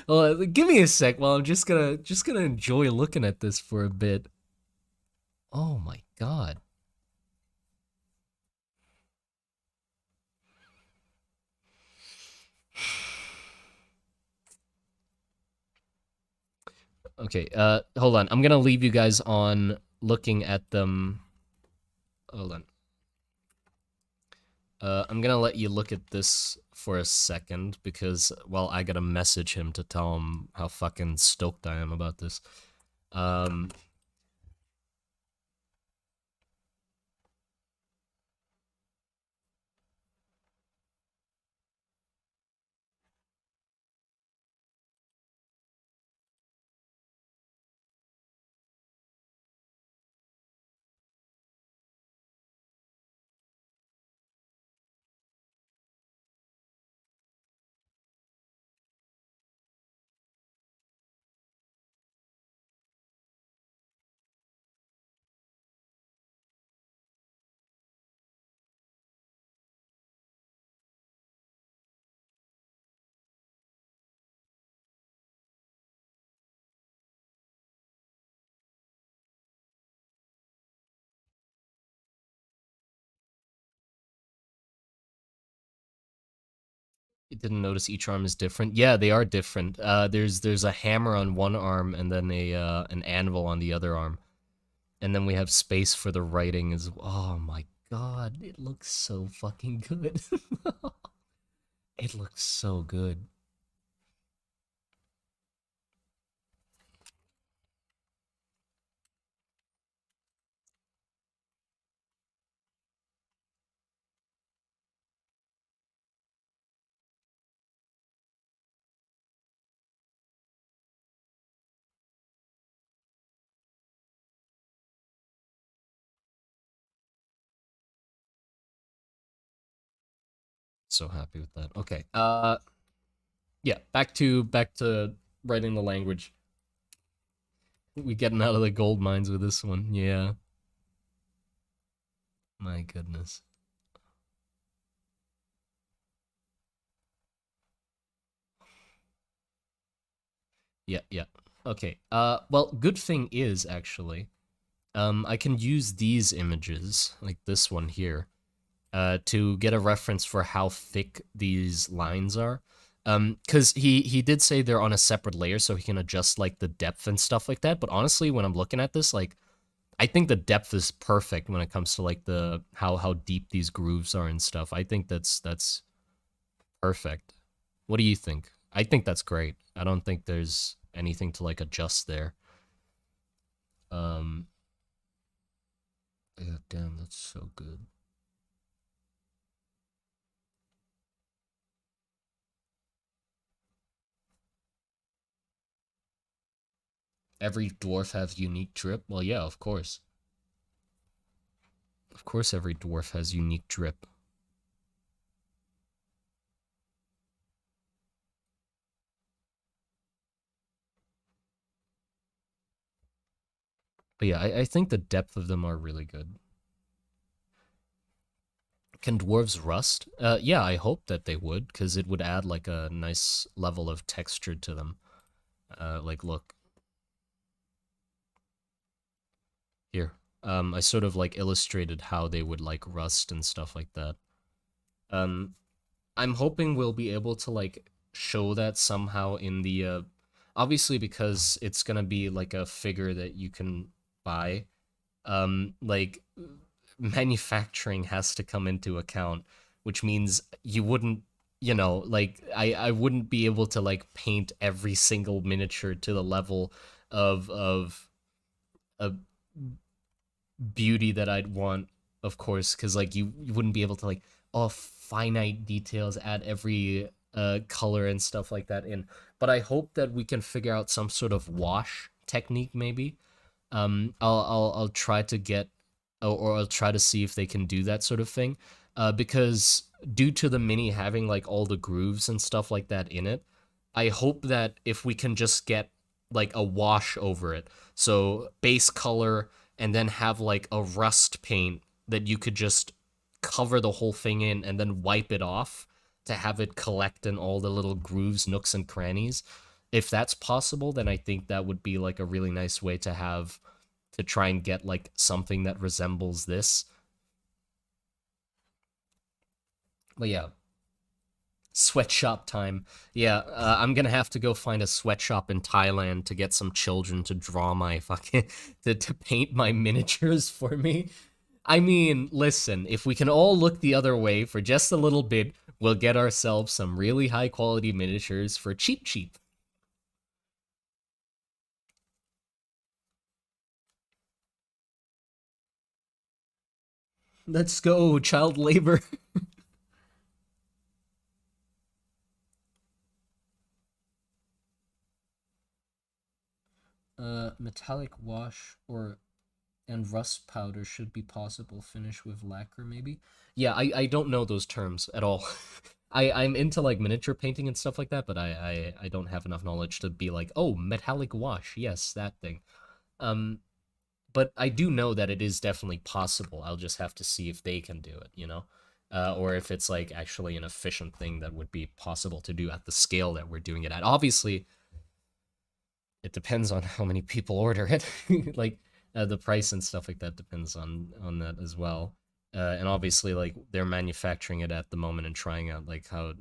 A: Well, give me a sec while I'm just gonna enjoy looking at this for a bit. Oh my god. Okay, hold on. I'm gonna leave you guys on looking at them. Hold on. I'm gonna let you look at this for a second because, well, I gotta message him to tell him how fucking stoked I am about this. Um, You didn't notice each arm is different? Yeah, they are different. There's a hammer on one arm and then a an anvil on the other arm. And then we have space for the writing as oh my god, it looks so fucking good. It looks so good. So happy with that. Okay. Yeah, back to writing the language. We getting out of the gold mines with this one. Yeah. My goodness. Yeah, yeah. Okay. Well, good thing is actually, I can use these images, like this one here, to get a reference for how thick these lines are. Because he did say they're on a separate layer, so he can adjust like the depth and stuff like that. But honestly, when I'm looking at this, like I think the depth is perfect when it comes to like the how deep these grooves are and stuff. I think that's perfect. What do you think? I think that's great. I don't think there's anything to like adjust there. Um, yeah, damn, that's so good. Every dwarf has unique drip. Well, yeah, of course. Of course, every dwarf has unique drip. But yeah, I think the depth of them are really good. Can dwarves rust? Yeah, I hope that they would, because it would add like a nice level of texture to them. Like, look here. I sort of like illustrated how they would like rust and stuff like that. Um, I'm hoping we'll be able to like show that somehow in the obviously because it's gonna be like a figure that you can buy. Like manufacturing has to come into account, which means you wouldn't, you know, like I wouldn't be able to like paint every single miniature to the level of beauty that I'd want, of course, because like you wouldn't be able to like all finite details, add every color and stuff like that in. But I hope that we can figure out some sort of wash technique, maybe. I'll try to get, or I'll try to see if they can do that sort of thing, because due to the mini having like all the grooves and stuff like that in it, I hope that if we can just get like a wash over it, so base color, and then have like a rust paint that you could just cover the whole thing in and then wipe it off to have it collect in all the little grooves, nooks, and crannies. If that's possible, then I think that would be like a really nice way to have to try and get like something that resembles this. But yeah, sweatshop time. Yeah, I'm gonna have to go find a sweatshop in Thailand to get some children to draw my fucking to paint my miniatures for me. I mean, listen, if we can all look the other way for just a little bit, we'll get ourselves some really high quality miniatures for cheap cheap. Let's go, child labor. Metallic wash or and rust powder should be possible. Finish with lacquer, maybe. Yeah, I don't know those terms at all. I'm into like miniature painting and stuff like that, but I don't have enough knowledge to be like, oh, metallic wash, yes, that thing. Um, but I do know that it is definitely possible. I'll just have to see if they can do it, you know, or if it's like actually an efficient thing that would be possible to do at the scale that we're doing it at. Obviously, it depends on how many people order it. Like the price and stuff like that depends on that as well. And obviously, like they're manufacturing it at the moment and trying out like how it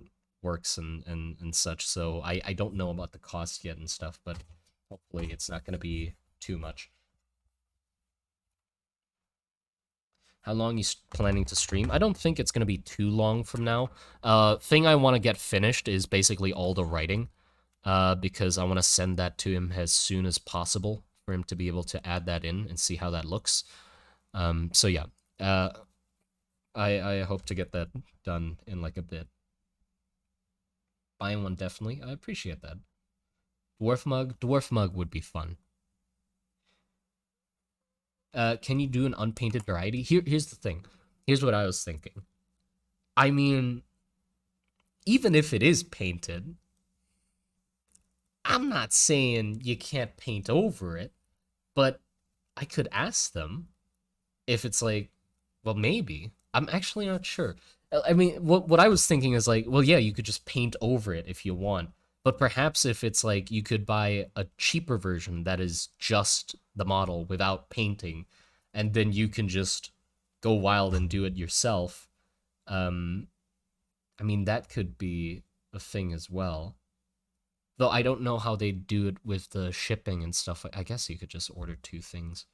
A: works and such. So I don't know about the cost yet and stuff, but hopefully it's not going to be too much. How long you planning to stream? I don't think it's going to be too long from now. Thing I want to get finished is basically all the writing, because I want to send that to him as soon as possible for him to be able to add that in and see how that looks. So yeah, I hope to get that done in like a bit. Buying one definitely. I appreciate that. Dwarf mug would be fun. Can you do an unpainted variety? Here's the thing. Here's what I was thinking. I mean, even if it is painted, I'm not saying you can't paint over it, but I could ask them if it's like, well, maybe. I'm actually not sure. I mean, what I was thinking is like, well, yeah, you could just paint over it if you want. But perhaps if it's like you could buy a cheaper version that is just the model without painting, and then you can just go wild and do it yourself. I mean, that could be a thing as well. Though I don't know how they do it with the shipping and stuff. I guess you could just order two things.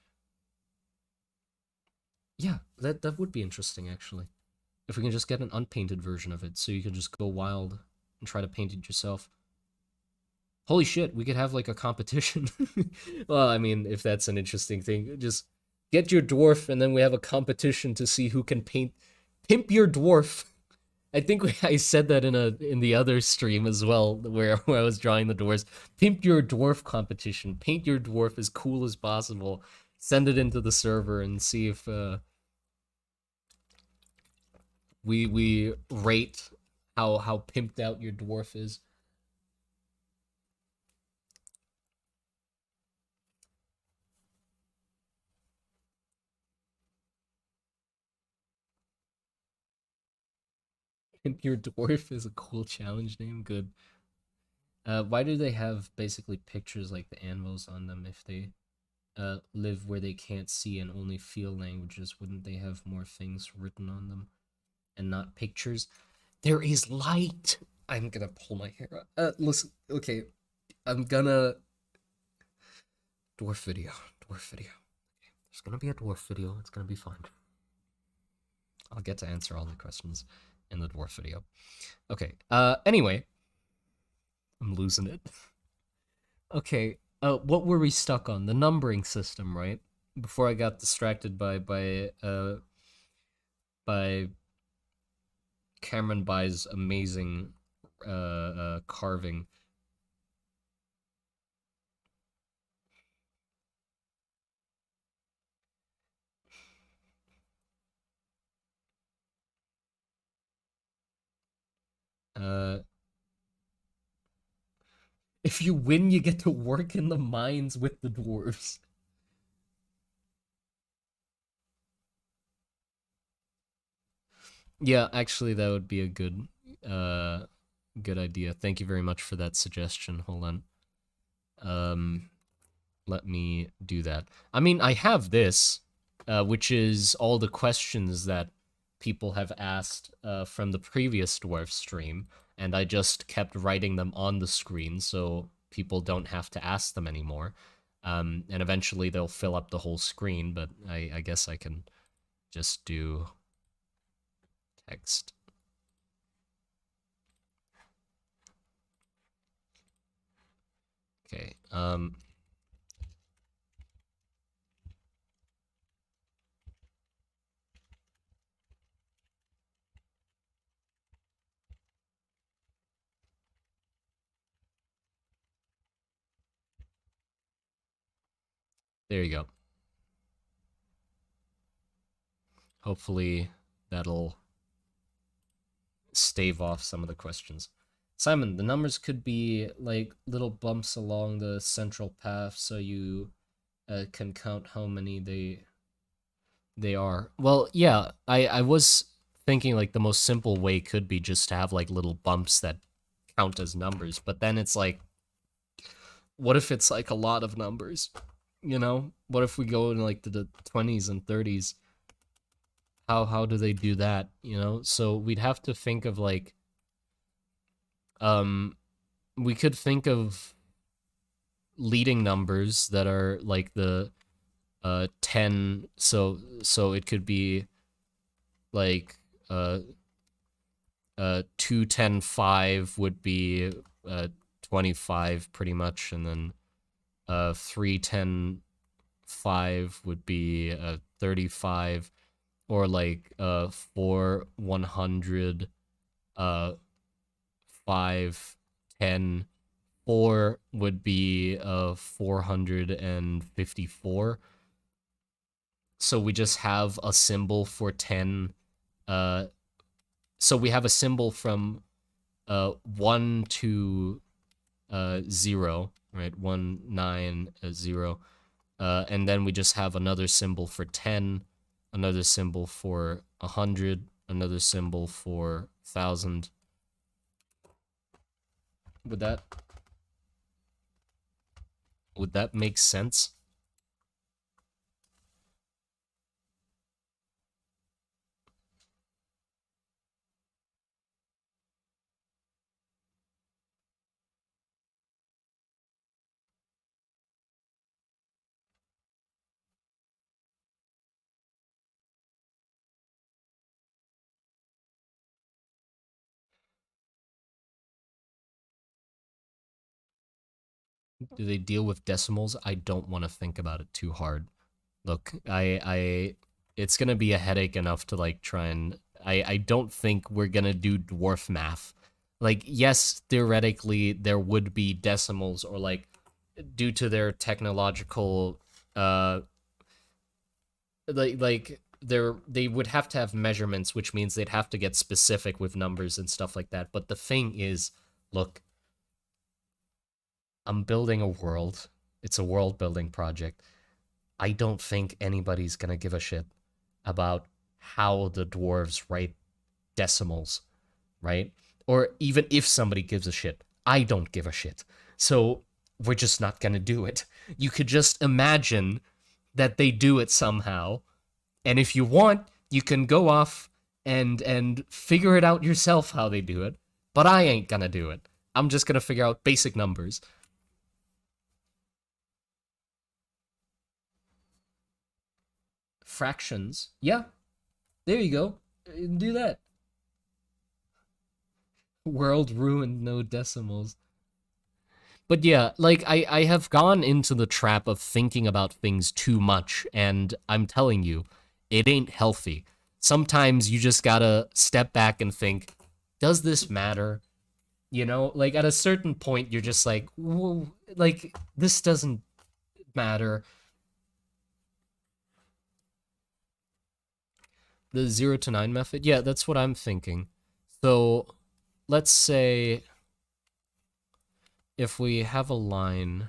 A: Yeah, that would be interesting, actually. If we can just get an unpainted version of it, so you can just go wild and try to paint it yourself. Holy shit, we could have, like, a competition. Well, I mean, if that's an interesting thing, just get your dwarf, and then we have a competition to see who can pimp your dwarf. I think I said that in the other stream as well, where I was drawing the dwarves. Pimp your dwarf competition. Paint your dwarf as cool as possible. Send it into the server and see if we rate how pimped out your dwarf is. Pimp your dwarf is a cool challenge name. Good. Why do they have basically pictures like the anvils on them if they live where they can't see and only feel languages? Wouldn't they have more things written on them and not pictures? There is light. I'm gonna pull my hair out. Listen, okay, I'm gonna dwarf video. Okay, there's gonna be a dwarf video. It's gonna be fun. I'll get to answer all the questions in the dwarf video. Okay. Anyway, I'm losing it. Okay. What were we stuck on? The numbering system, right? Before I got distracted by Cameron Bai's amazing carving. If you win, you get to work in the mines with the dwarves. Yeah, actually, that would be a good idea. Thank you very much for that suggestion. Hold on. Let me do that. I mean, I have this, which is all the questions that people have asked from the previous dwarf stream, and I just kept writing them on the screen so people don't have to ask them anymore. And eventually they'll fill up the whole screen, but I guess I can just do text. Okay, there you go. Hopefully that'll stave off some of the questions. Simon, the numbers could be like little bumps along the central path so you can count how many they are. Well, yeah, I was thinking like the most simple way could be just to have like little bumps that count as numbers, but then it's like, what if it's like a lot of numbers? You know, what if we go in like to the 20s and 30s? How do they do that? You know, so we'd have to think of like Um, we could think of leading numbers that are like the 10, so it could be like uh 2 10 5 would be 25 pretty much, and then 3 10 5 would be 35, or like 4 100 uh 5 10 4 would be 454. So we just have a symbol for 10. uh so we have a symbol from 1 to 0, right? 1 9 0. And then we just have another symbol for 10, another symbol for 100, another symbol for 1,000. Would that make sense? Do they deal with decimals? I don't want to think about it too hard. Look, it's gonna be a headache enough to like try and. I don't think we're gonna do dwarf math. Like, yes, theoretically there would be decimals, or like, due to their technological, they would have to have measurements, which means they'd have to get specific with numbers and stuff like that. But the thing is, look, I'm building a world. It's a world building project. I don't think anybody's gonna give a shit about how the dwarves write decimals, right? Or even if somebody gives a shit, I don't give a shit. So we're just not gonna do it. You could just imagine that they do it somehow, and if you want, you can go off and figure it out yourself how they do it. But I ain't gonna do it. I'm just gonna figure out basic numbers. Fractions. Yeah, there you go. Do that. World ruined, no decimals. But yeah, like I have gone into the trap of thinking about things too much, and I'm telling you, it ain't healthy. Sometimes you just gotta step back and think, does this matter? You know, like at a certain point, you're just like, whoa, like this doesn't matter. The 0 to 9 method, yeah, that's what I'm thinking. So let's say if we have a line,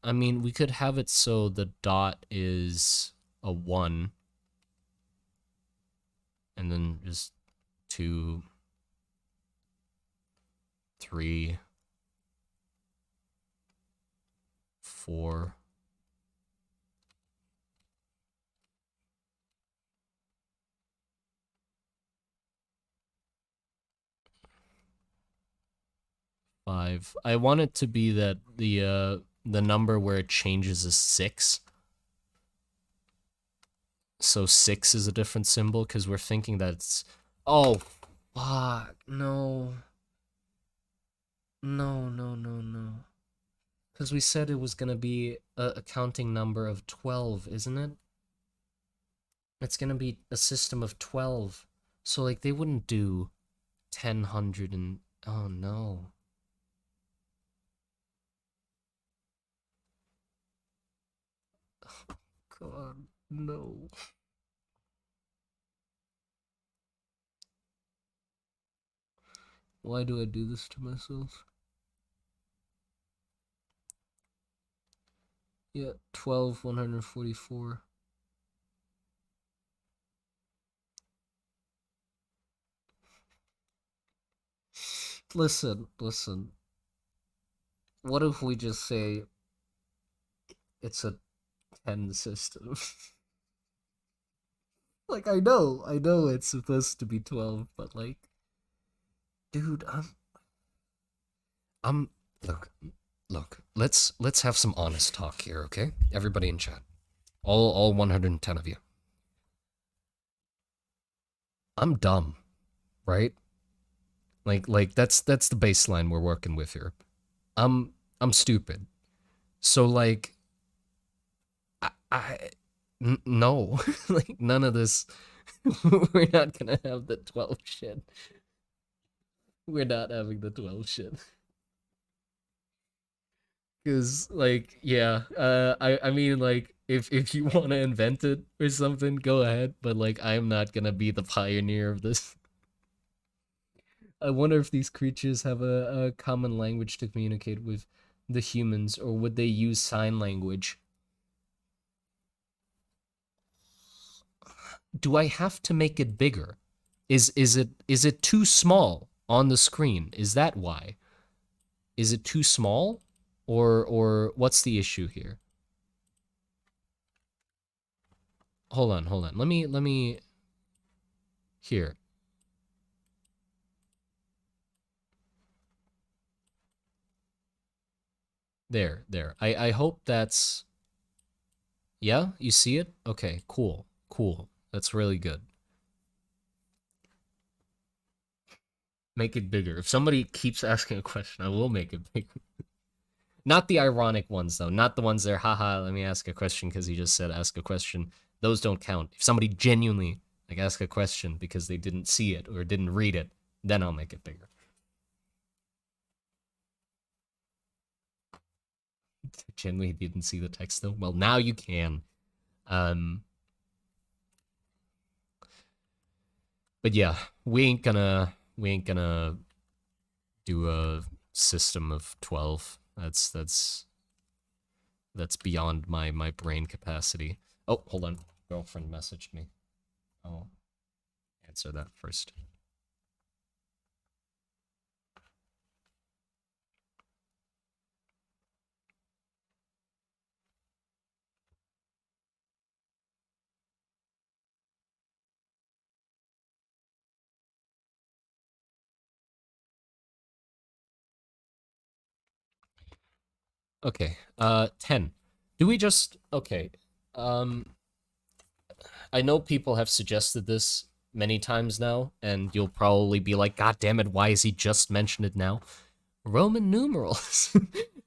A: I mean, we could have it so the dot is a 1, and then just 2, 3, 4. 5. I want it to be that the number where it changes is 6. So 6 is a different symbol, because we're thinking that it's... Oh, fuck, no. No, no, no, no. Because we said it was going to be a counting number of 12, isn't it? It's going to be a system of 12. So, like, they wouldn't do 10, 100, and... Oh, no. God, no. Why do I do this to myself? Yeah, 12, 144. Listen, listen. What if we just say it's a 10 system? Like, I know it's supposed to be 12, but like, dude, I'm, look, let's have some honest talk here, okay? Everybody in chat. All 110 of you. I'm dumb, right? Like that's the baseline we're working with here. I'm stupid. So like no, like none of this. We're not gonna have the 12 shit. We're not having the 12 shit. Cause like yeah, I mean like if you want to invent it or something, go ahead. But like I'm not gonna be the pioneer of this. I wonder if these creatures have a common language to communicate with the humans, or would they use sign language? Do I have to make it bigger? Is it too small on the screen? Is that why? Is it too small? Or what's the issue here? Hold on. Let me here. There. I hope that's yeah, you see it? Okay, cool. Cool. That's really good. Make it bigger. If somebody keeps asking a question, I will make it bigger. Not the ironic ones, though. Not the ones that are, haha, let me ask a question because he just said ask a question. Those don't count. If somebody genuinely, like, ask a question because they didn't see it or didn't read it, then I'll make it bigger. Genuinely didn't see the text, though? Well, now you can. But yeah, we ain't gonna do a system of 12. That's beyond my brain capacity. Oh, hold on. Girlfriend messaged me. I'll answer that first. Okay. 10. Do we just okay. I know people have suggested this many times now, and you'll probably be like, God damn it, why is he just mentioned it now? Roman numerals.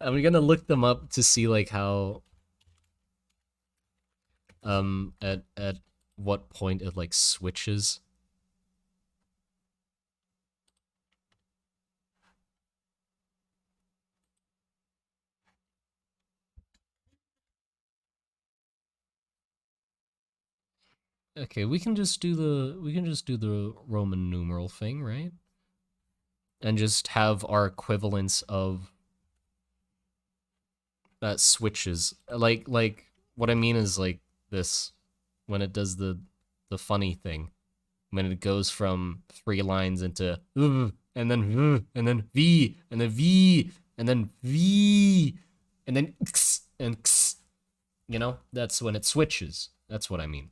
A: I'm gonna look them up to see like how at what point it like switches. Okay, we can just do the Roman numeral thing, right? And just have our equivalents of switches. Like what I mean is like this when it does the funny thing. When it goes from 3 lines into and then and then V and then V and then V and then X and X. You know, that's when it switches. That's what I mean.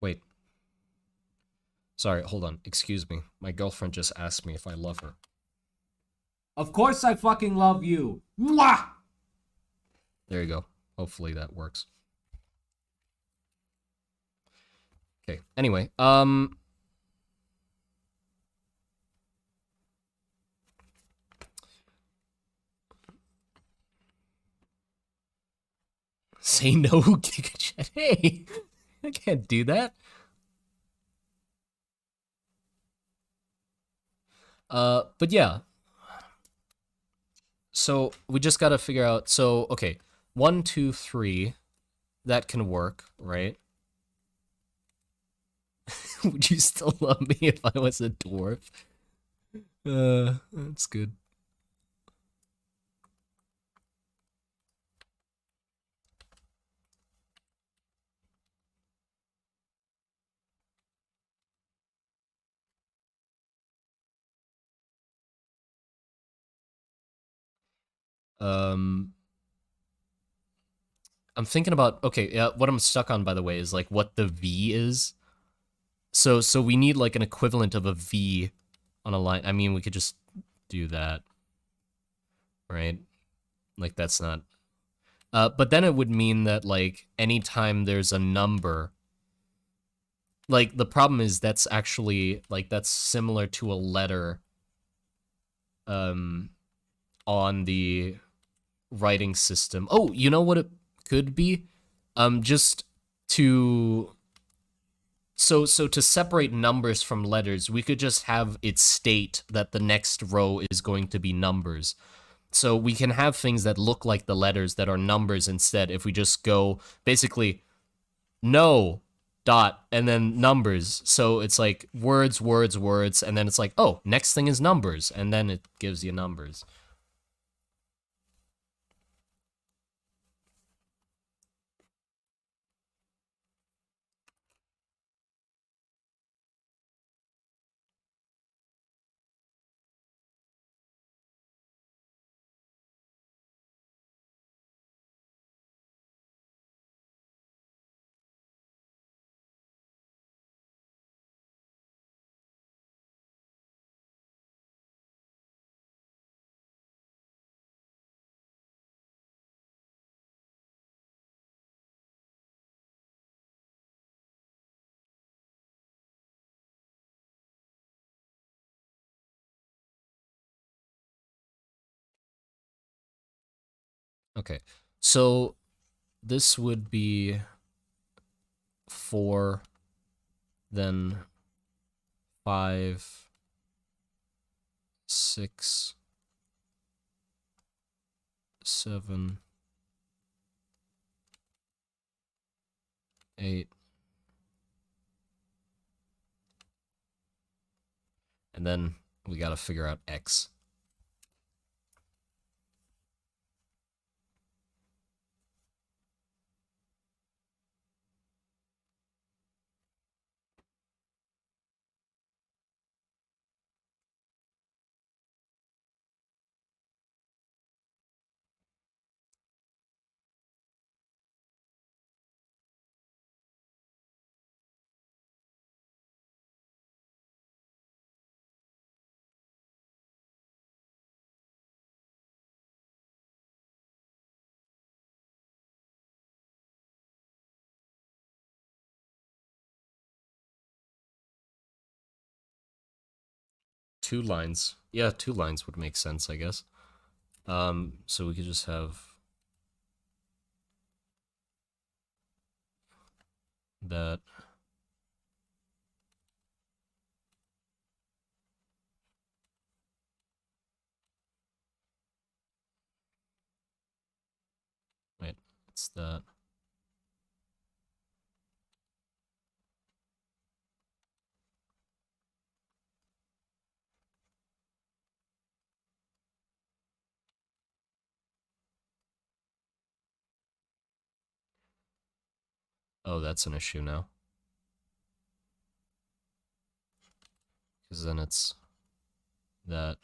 A: Wait. Sorry, hold on. Excuse me. My girlfriend just asked me if I love her. Of course I fucking love you. Mwah! There you go. Hopefully that works. Okay. Anyway, say no, GigaChat. Hey, I can't do that. But yeah. So we just gotta figure out. So okay, 1, 2, 3, that can work, right? Would you still love me if I was a dwarf? That's good. Um, I'm thinking about, okay, what I'm stuck on, by the way, is like what the V is. So we need like an equivalent of a V on a line. I mean, we could just do that, right? Like that's not. But then it would mean that like anytime there's a number, like the problem is that's actually like that's similar to a letter um on the writing system. Oh, you know what it could be? Just to so to separate numbers from letters, we could just have it state that the next row is going to be numbers. So we can have things that look like the letters that are numbers instead if we just go basically no dot and then numbers. So it's like words, words, words, and then it's like, oh, next thing is numbers, and then it gives you numbers. Okay. So this would be 4, then 5, 6, 7, 8, and then we got to figure out X. Two lines. Yeah, two lines would make sense, I guess. So we could just have that. Wait, it's that. Oh, that's an issue now. Because then it's that,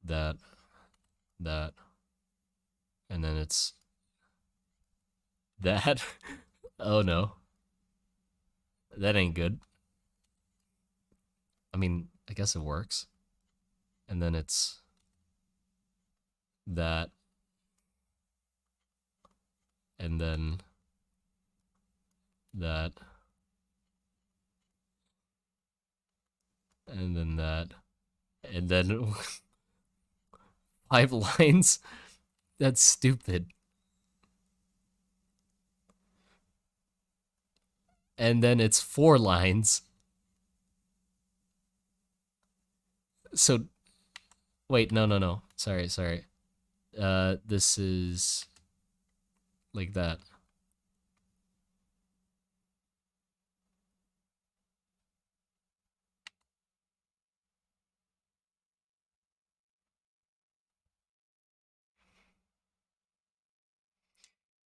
A: that, that, and then it's that. Oh no, that ain't good. I mean, I guess it works. And then it's that, and then that, and then that, and then 5 lines. That's stupid. And then it's 4 lines. So wait, no. Sorry. This is like that.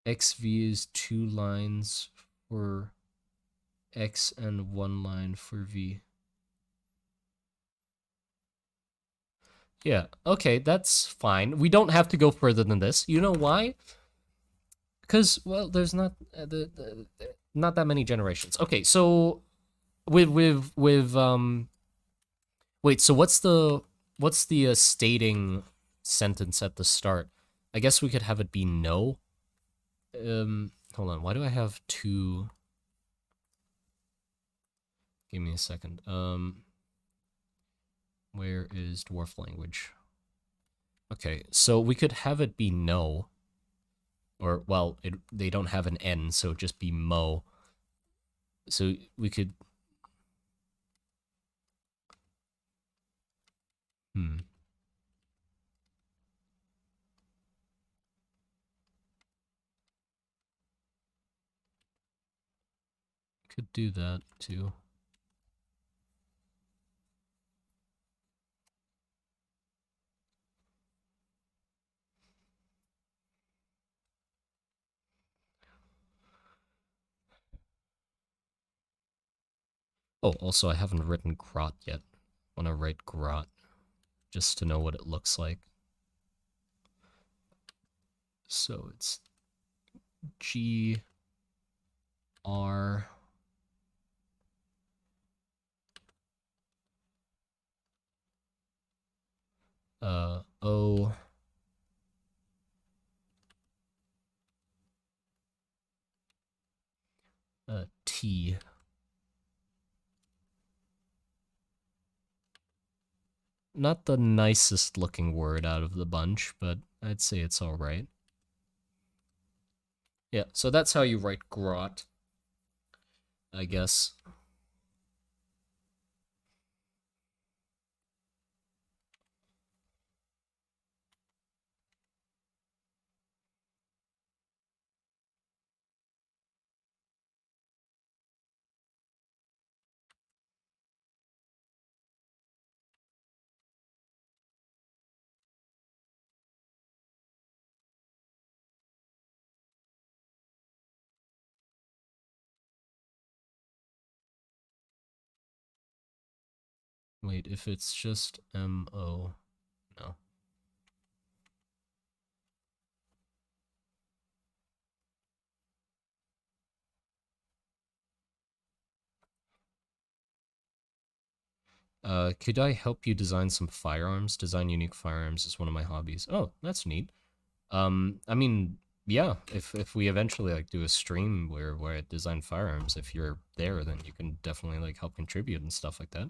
A: XV is 2 lines for X and 1 line for V. Yeah, okay, that's fine. We don't have to go further than this. You know why? Because, well, there's not not that many generations. Okay, so with wait, so what's the stating sentence at the start? I guess we could have it be no. Hold on. Why do I have two? Give me a second. Where is dwarf language? Okay, so we could have it be no, or well, they don't have an N, so it'd just be mo. So we could. Could do that too. Oh, also, I haven't written grot yet. I want to write grot just to know what it looks like. So it's G R O T. Not the nicest looking word out of the bunch, but I'd say it's all right. Yeah, so that's how you write grot, I guess. Wait, if it's just M-O, no. Could I help you design some firearms? Design unique firearms is one of my hobbies. Oh, that's neat. I mean, yeah, if we eventually like do a stream where I design firearms, if you're there, then you can definitely like help contribute and stuff like that.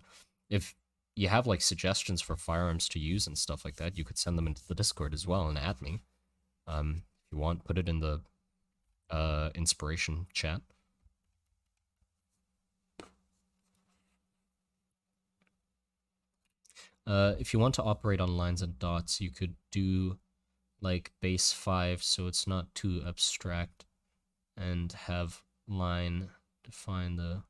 A: If you have like suggestions for firearms to use and stuff like that, you could send them into the Discord as well and add me. If you want, put it in the inspiration chat. If you want to operate on lines and dots, you could do like base 5 so it's not too abstract and have line define the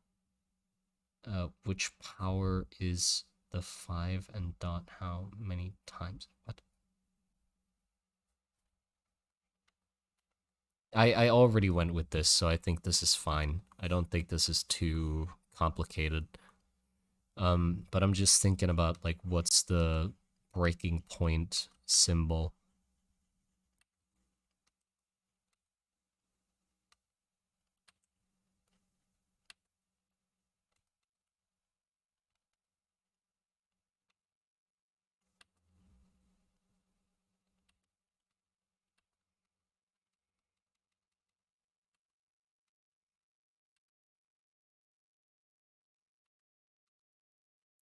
A: which power is the 5 and dot how many times. What? I already went with this, so I think this is fine. I don't think this is too complicated. But I'm just thinking about like what's the breaking point symbol.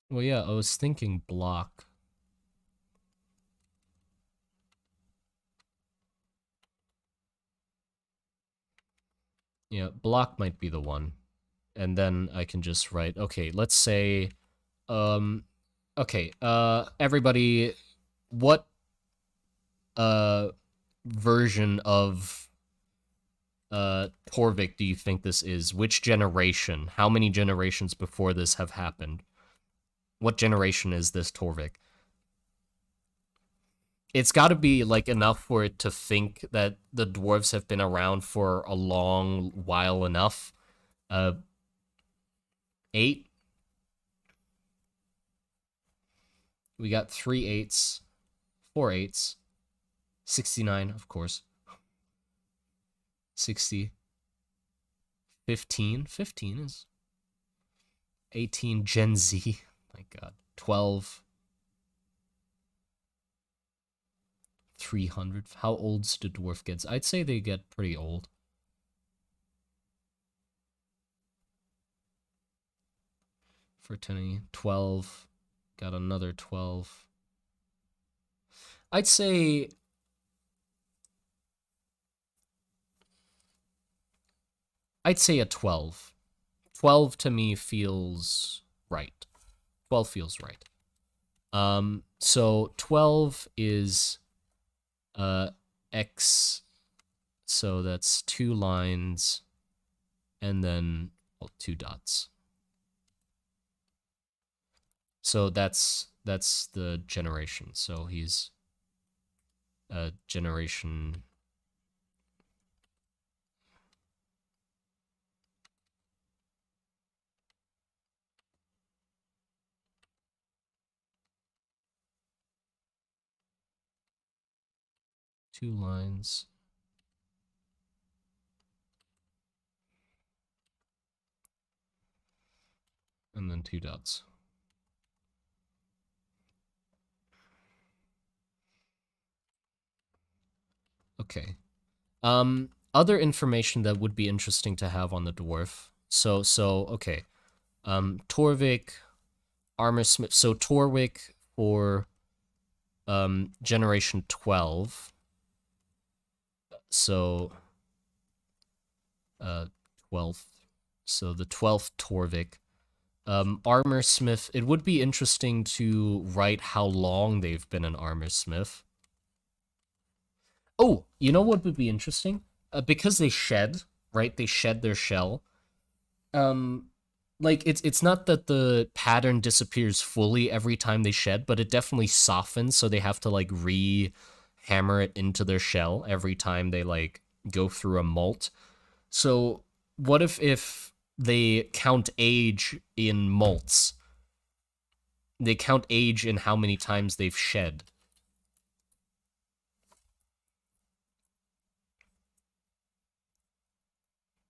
A: Well, yeah, I was thinking block. Yeah, block might be the one. And then I can just write, okay, let's say, okay, everybody, what, version of, Torvic do you think this is? Which generation? How many generations before this have happened? What generation is this Torvic? It's got to be like enough for it to think that the dwarves have been around for a long while enough. 8. We got 3 8s, 4 8s, 69, of course. 60, 15. 15 is 18 Gen Z. My God. 12. 300. How old's the dwarf gets? I'd say they get pretty old. Fraternity. 12. Got another 12. I'd say a 12. 12 to me feels right. 12 feels right. So 12 is X, so that's 2 lines and then 2 dots. So that's the generation. So he's generation. Two lines. And then 2 dots. Okay. Other information that would be interesting to have on the dwarf. So okay. Torvic, armor smith. So Torvic for generation 12. So 12th. So the 12th Torvic. Armor smith. It would be interesting to write how long they've been an armor smith. Oh, you know what would be interesting? Because they shed, right? They shed their shell. Like it's not that the pattern disappears fully every time they shed, but it definitely softens, so they have to like hammer it into their shell every time they like go through a molt. So what if they count age in molts? They count age in how many times they've shed.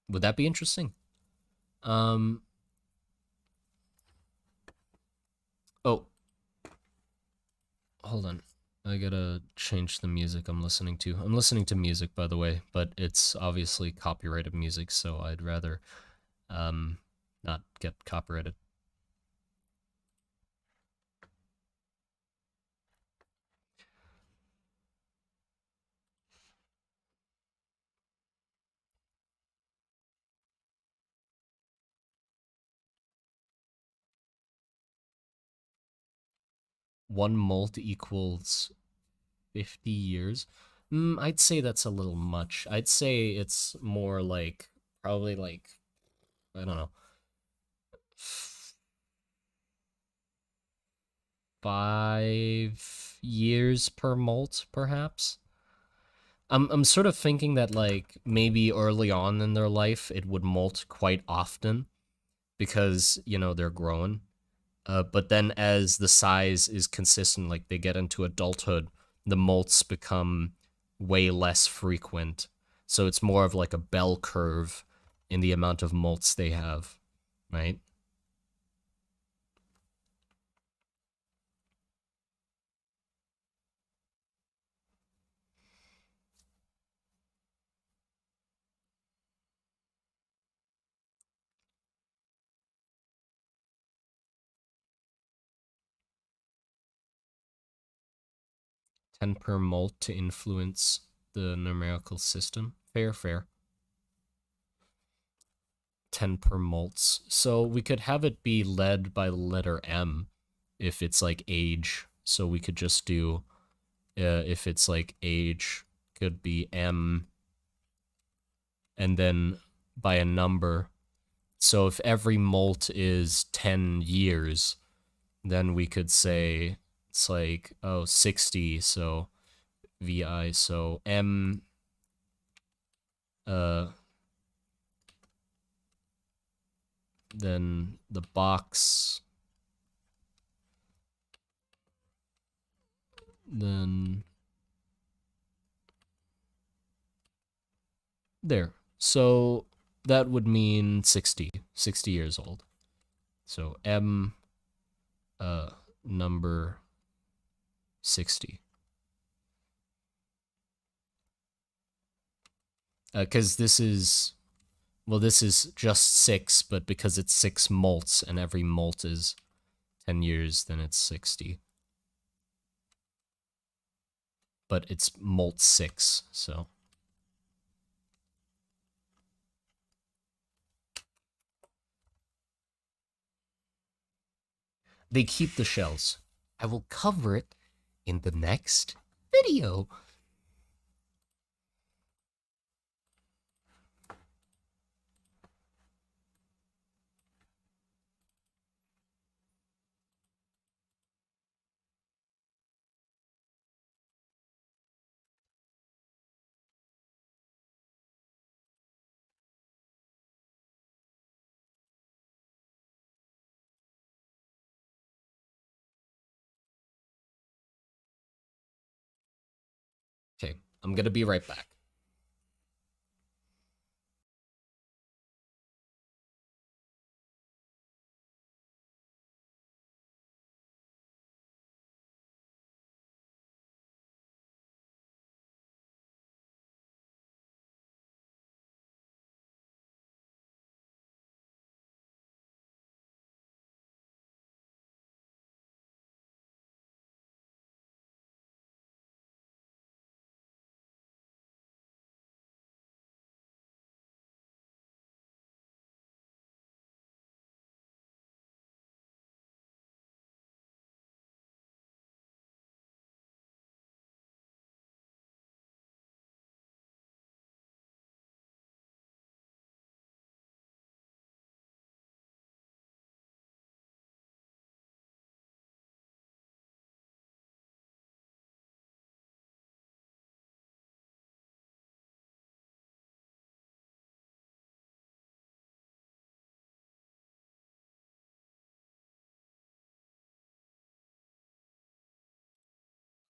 A: Would that be interesting? Oh, hold on. I gotta change the music I'm listening to. I'm listening to music, by the way, but it's obviously copyrighted music, so I'd rather not get copyrighted. One molt equals 50 years. I'd say that's a little much. I'd say it's more like, probably like, I don't know, 5 years per molt, perhaps. I'm sort of thinking that like maybe early on in their life it would molt quite often because, you know, they're growing. But then as the size is consistent, like they get into adulthood, the molts become way less frequent. So it's more of like a bell curve in the amount of molts they have, right? Ten per molt to influence the numerical system. Fair, fair. 10 per molts. So we could have it be led by the letter M if it's like age. So we could just do, if it's like age, could be M and then by a number. So if every molt is 10 years, then we could say it's like, oh, 60. So VI. So M, then the box then there. So that would mean 60 years old. So M number 60. Because this is, well, this is just 6, but because it's 6 molts and every molt is 10 years, then it's 60. But it's molt 6, so. They keep the shells. I will cover it in the next video. Okay, I'm gonna be right back.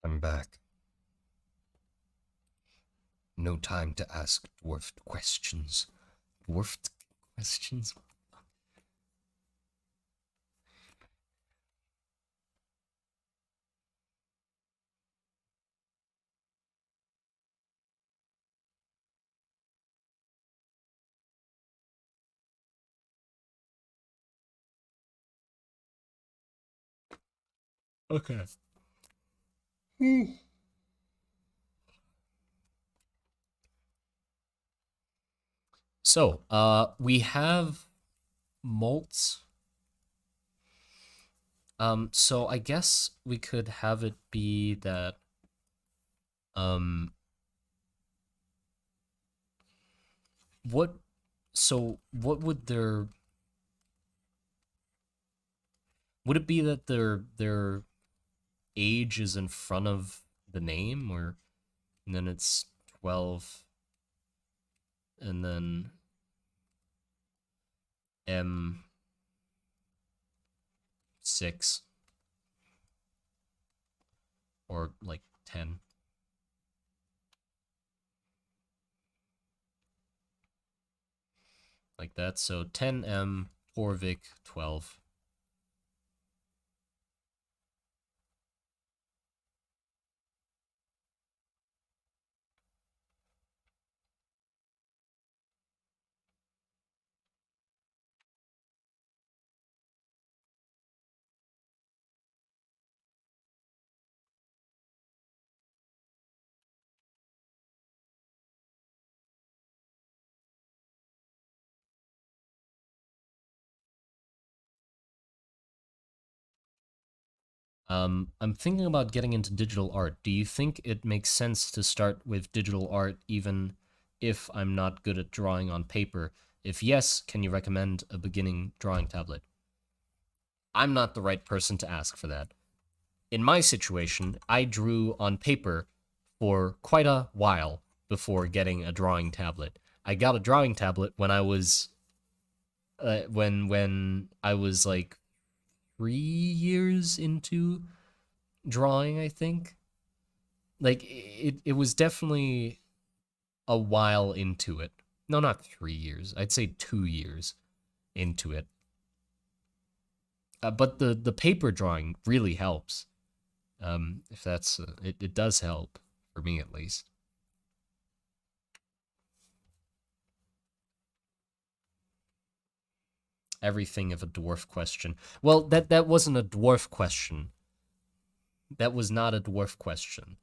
A: I'm back. No time to ask dwarfed questions. Dwarfed questions? Okay. So, we have molts. So I guess we could have it be that, what, so what would would it be that their age is in front of the name, or, and then it's 12, and then M6, or like 10. Like that. So 10M, Torvic, 12. I'm thinking about getting into digital art. Do you think it makes sense to start with digital art even if I'm not good at drawing on paper? If yes, can you recommend a beginning drawing tablet? I'm not the right person to ask for that. In my situation, I drew on paper for quite a while before getting a drawing tablet. I got a drawing tablet when I was when I was like 3 years into drawing, I think. like it was definitely a while into it. No, not 3 years. I'd say 2 years into it. But the paper drawing really helps. If that's it does help for me at least. Everything of a dwarf question. Well, that wasn't a dwarf question. That was not a dwarf question.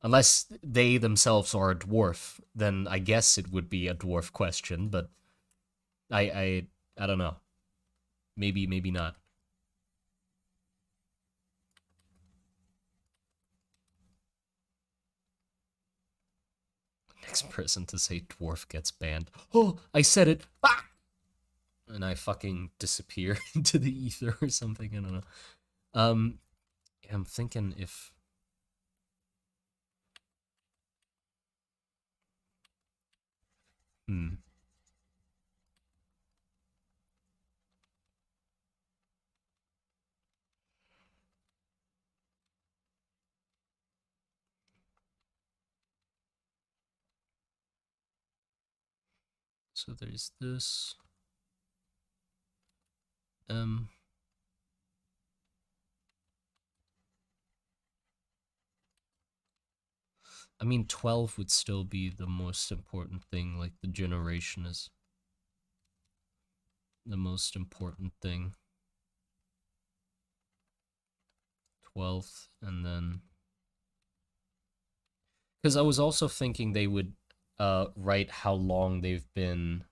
A: Unless they themselves are a dwarf, then I guess it would be a dwarf question, but I don't know. Maybe not. Next person to say dwarf gets banned. Oh, I said it. Ah! And I fucking disappear into the ether or something. I don't know. Um, I'm thinking if hmm. So there's this. Um, I mean, 12 would still be the most important thing. Like the generation is the most important thing. 12th, and then because I was also thinking they would write how long they've been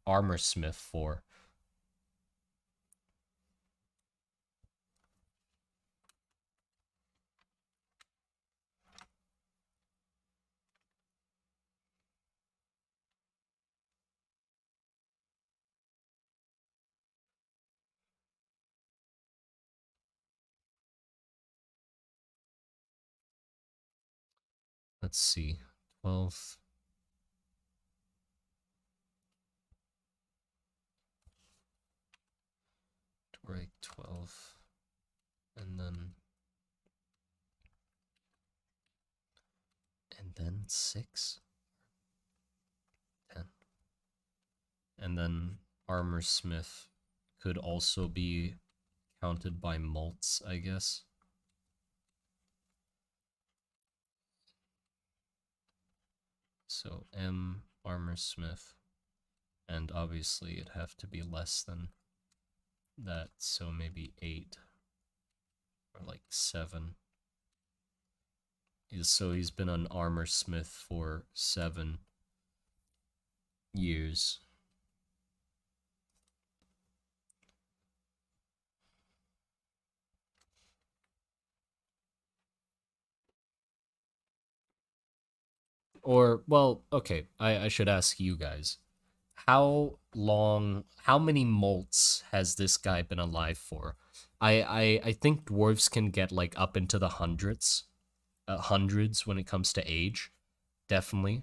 A: armor smith for. Let's see, 12th. Right, 12, and then 6, 10, and then armor smith could also be counted by malts, I guess. So M armor smith, and obviously it'd have to be less than that, so maybe 8 or like 7. So he's been an armor smith for 7 years. Or, well, okay, I should ask you guys. How many molts has this guy been alive for? I think dwarves can get like up into the hundreds when it comes to age. Definitely.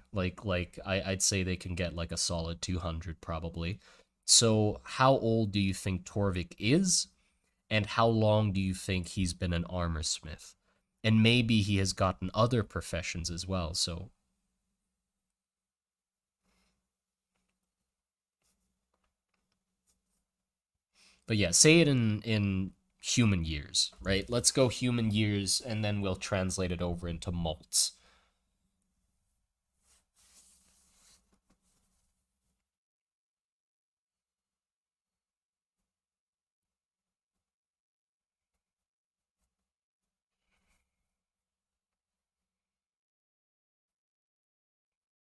A: I'd say they can get like a solid 200 probably. So how old do you think Torvik is? And how long do you think he's been an armor smith? And maybe he has gotten other professions as well. So, but yeah, say it in human years, right? Let's go human years, and then we'll translate it over into malts.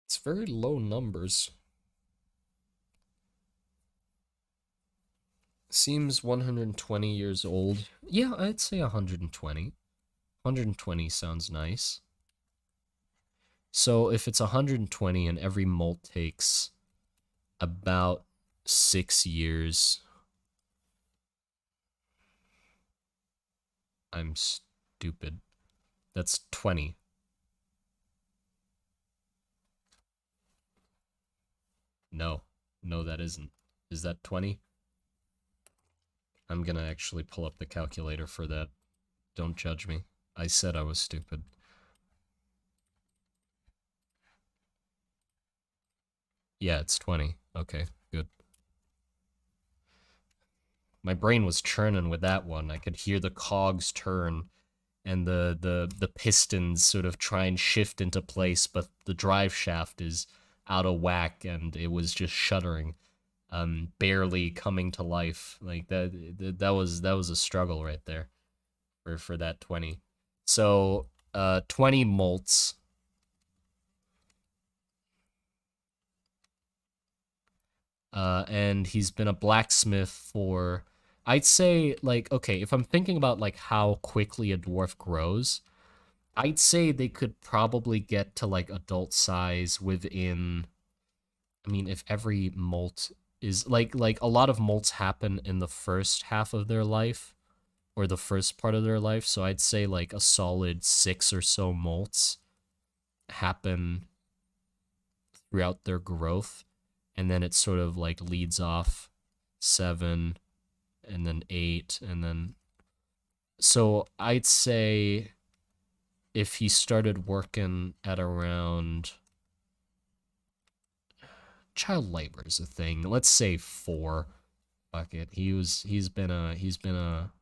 A: It's very low numbers. Seems 120 years old. Yeah, I'd say 120. 120 sounds nice. So if it's 120 and every molt takes about 6 years, I'm stupid. That's 20. No, no, that isn't. Is that 20? I'm gonna actually pull up the calculator for that. Don't judge me. I said I was stupid. Yeah, it's 20. Okay, good. My brain was churning with that one. I could hear the cogs turn and the pistons sort of try and shift into place, but the drive shaft is out of whack and it was just shuddering, barely coming to life. Like that was a struggle right there for that 20. So 20 molts. And he's been a blacksmith for, I'd say, like, okay, if I'm thinking about like how quickly a dwarf grows, I'd say they could probably get to like adult size within, I mean, if every molt is like a lot of molts happen in the first half of their life or the first part of their life, so I'd say like a solid 6 or so molts happen throughout their growth, and then it sort of like leads off 7 and then 8 and then, so I'd say if he started working at around, child labor is a thing. Let's say 4. Fuck it. He's been a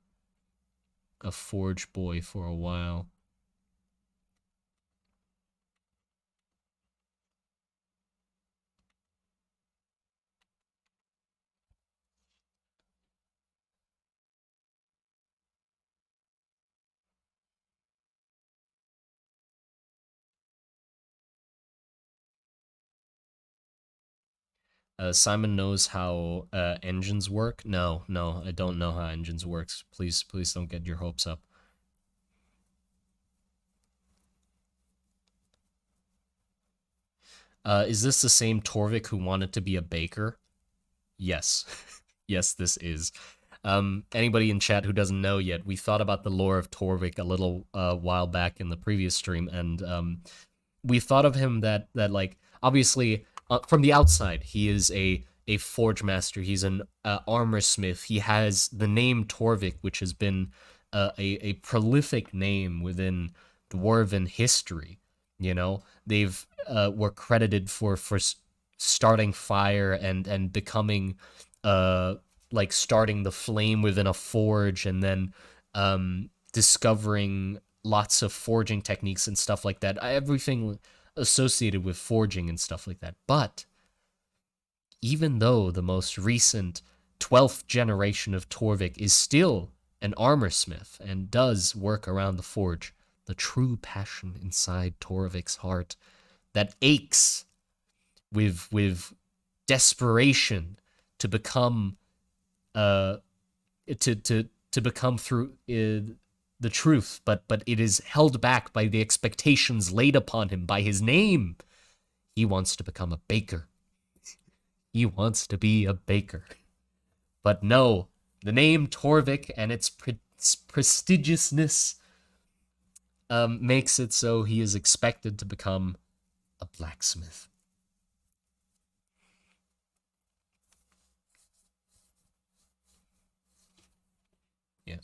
A: forge boy for a while. Simon knows how engines work. No, no, I don't know how engines works. Please, please don't get your hopes up. Is this the same Torvik who wanted to be a baker? Yes. Yes, this is. Anybody in chat who doesn't know yet, we thought about the lore of Torvik a little while back in the previous stream, and we thought of him that like obviously from the outside he is a forge master. He's an armor smith. He has the name Torvik, which has been a prolific name within dwarven history. You know, they've were credited for starting fire and becoming like starting the flame within a forge, and then discovering lots of forging techniques and stuff like that. Everything associated with forging and stuff like that. But even though the most recent 12th generation of Torvik is still an armor smith and does work around the forge, the true passion inside Torvik's heart that aches with desperation to become to become through the truth, but it is held back by the expectations laid upon him by his name. He wants to become a baker. He wants to be a baker. But no, the name Torvik and its prestigiousness makes it so he is expected to become a blacksmith. Yeah.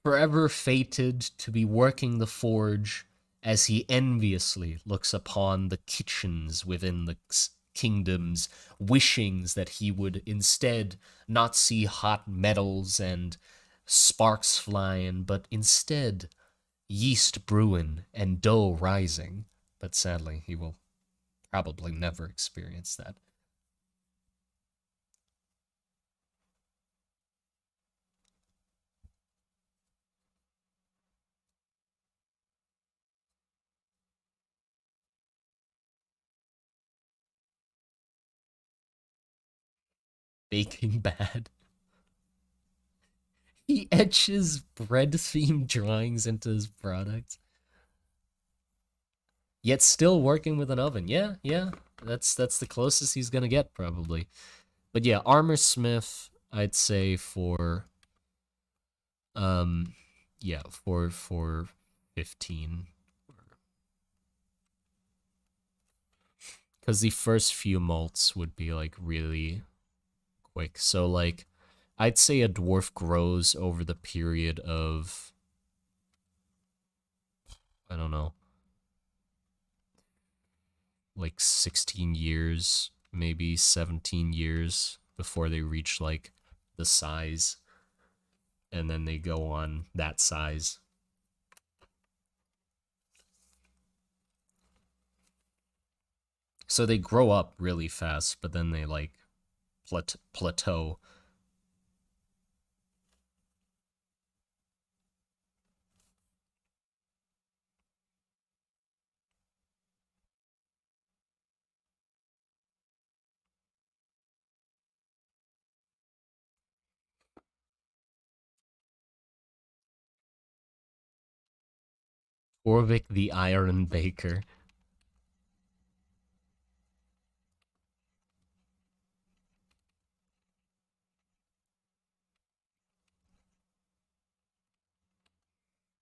A: Forever fated to be working the forge as he enviously looks upon the kitchens within the kingdoms, wishings that he would instead not see hot metals and sparks flying, but instead yeast brewing and dough rising. But sadly, he will probably never experience that. Baking Bad. He etches bread-themed drawings into his products, yet still working with an oven. Yeah, yeah, that's the closest he's gonna get probably. But yeah, armor smith, I'd say for yeah, for 15, because the first few molts would be like really quick. So like I'd say a dwarf grows over the period of, I don't know, like 16 years maybe 17 years before they reach like the size, and then they go on that size. So they grow up really fast, but then they like plateau. Torvik the Iron Baker.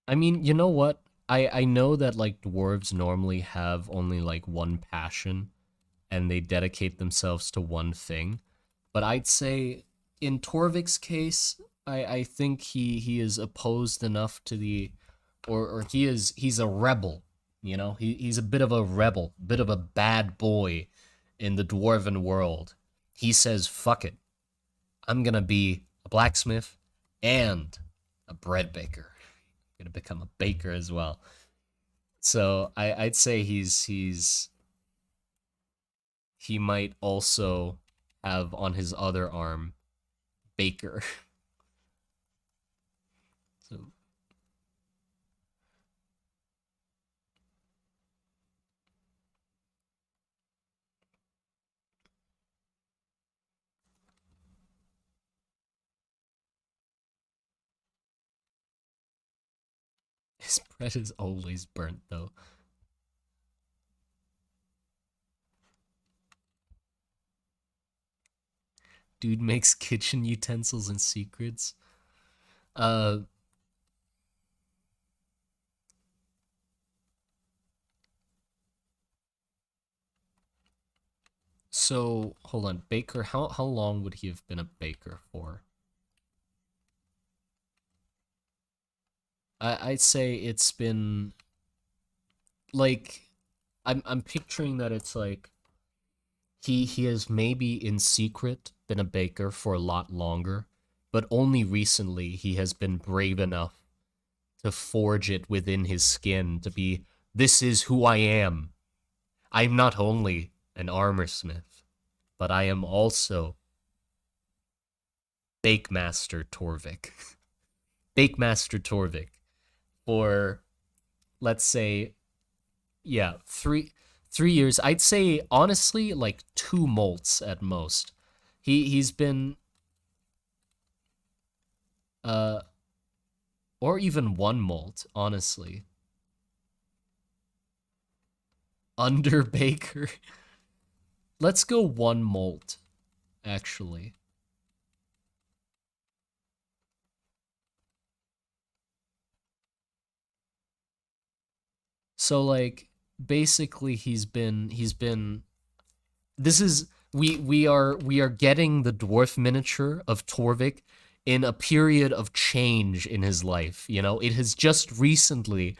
A: I mean, you know what? I know that like dwarves normally have only like one passion and they dedicate themselves to one thing. But I'd say in Torvik's case, I think he is opposed enough to the or he's a rebel, you know? He's a bit of a rebel, bit of a bad boy in the dwarven world. He says, fuck it. I'm gonna be a blacksmith and a bread baker. I'm gonna become a baker as well. So I'd say he might also have on his other arm baker. So his bread is always burnt though. Dude makes kitchen utensils and secrets. Uh so hold on, baker, how long would he have been a baker for? I'd say it's been like I'm picturing that it's like he has maybe in secret been a baker for a lot longer, but only recently he has been brave enough to forge it within his skin to be, this is who I am. I'm not only an armor smith, but I am also Bakemaster Torvic. Bakemaster Torvic for, let's say, yeah, 3 years. I'd say honestly like 2 molts at most. He's been uh or even 1 molt, honestly. Under baker. Let's go 1 molt, actually. So like basically he's been this is we are getting the dwarf miniature of Torvik in a period of change in his life. You know, it has just recently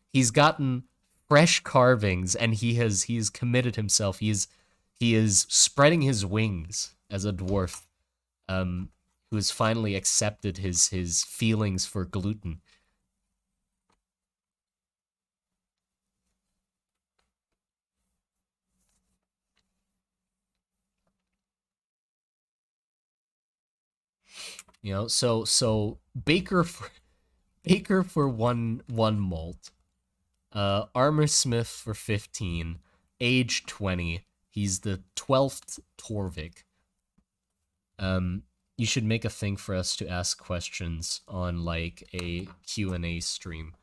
A: he's gotten fresh carvings and he's committed himself. He is spreading his wings as a dwarf who has finally accepted his feelings for gluten. You know, so Baker for one molt, Armor Smith for 15, age 20. He's the 12th Torvik. You should make a thing for us to ask questions on like a Q&A stream.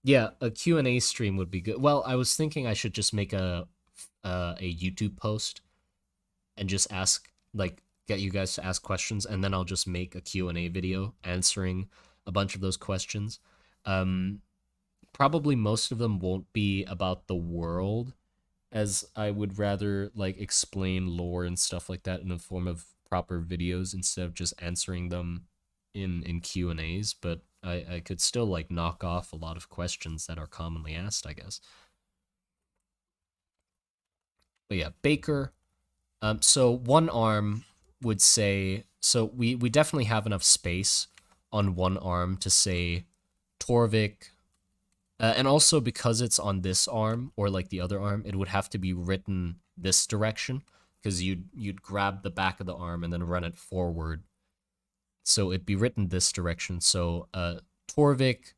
A: Yeah, a Q&A stream would be good. Well, I was thinking I should just make a YouTube post and just ask like get you guys to ask questions, and then I'll just make a Q&A video answering a bunch of those questions. Um Probably most of them won't be about the world, as I would rather like explain lore and stuff like that in the form of proper videos instead of just answering them in Q&As, but I could still like knock off a lot of questions that are commonly asked, I guess. But yeah, Baker, So one arm would say, so we definitely have enough space on one arm to say Torvik, and also because it's on this arm or like the other arm, it would have to be written this direction because you'd grab the back of the arm and then run it forward. So it'd be written this direction. So Torvik,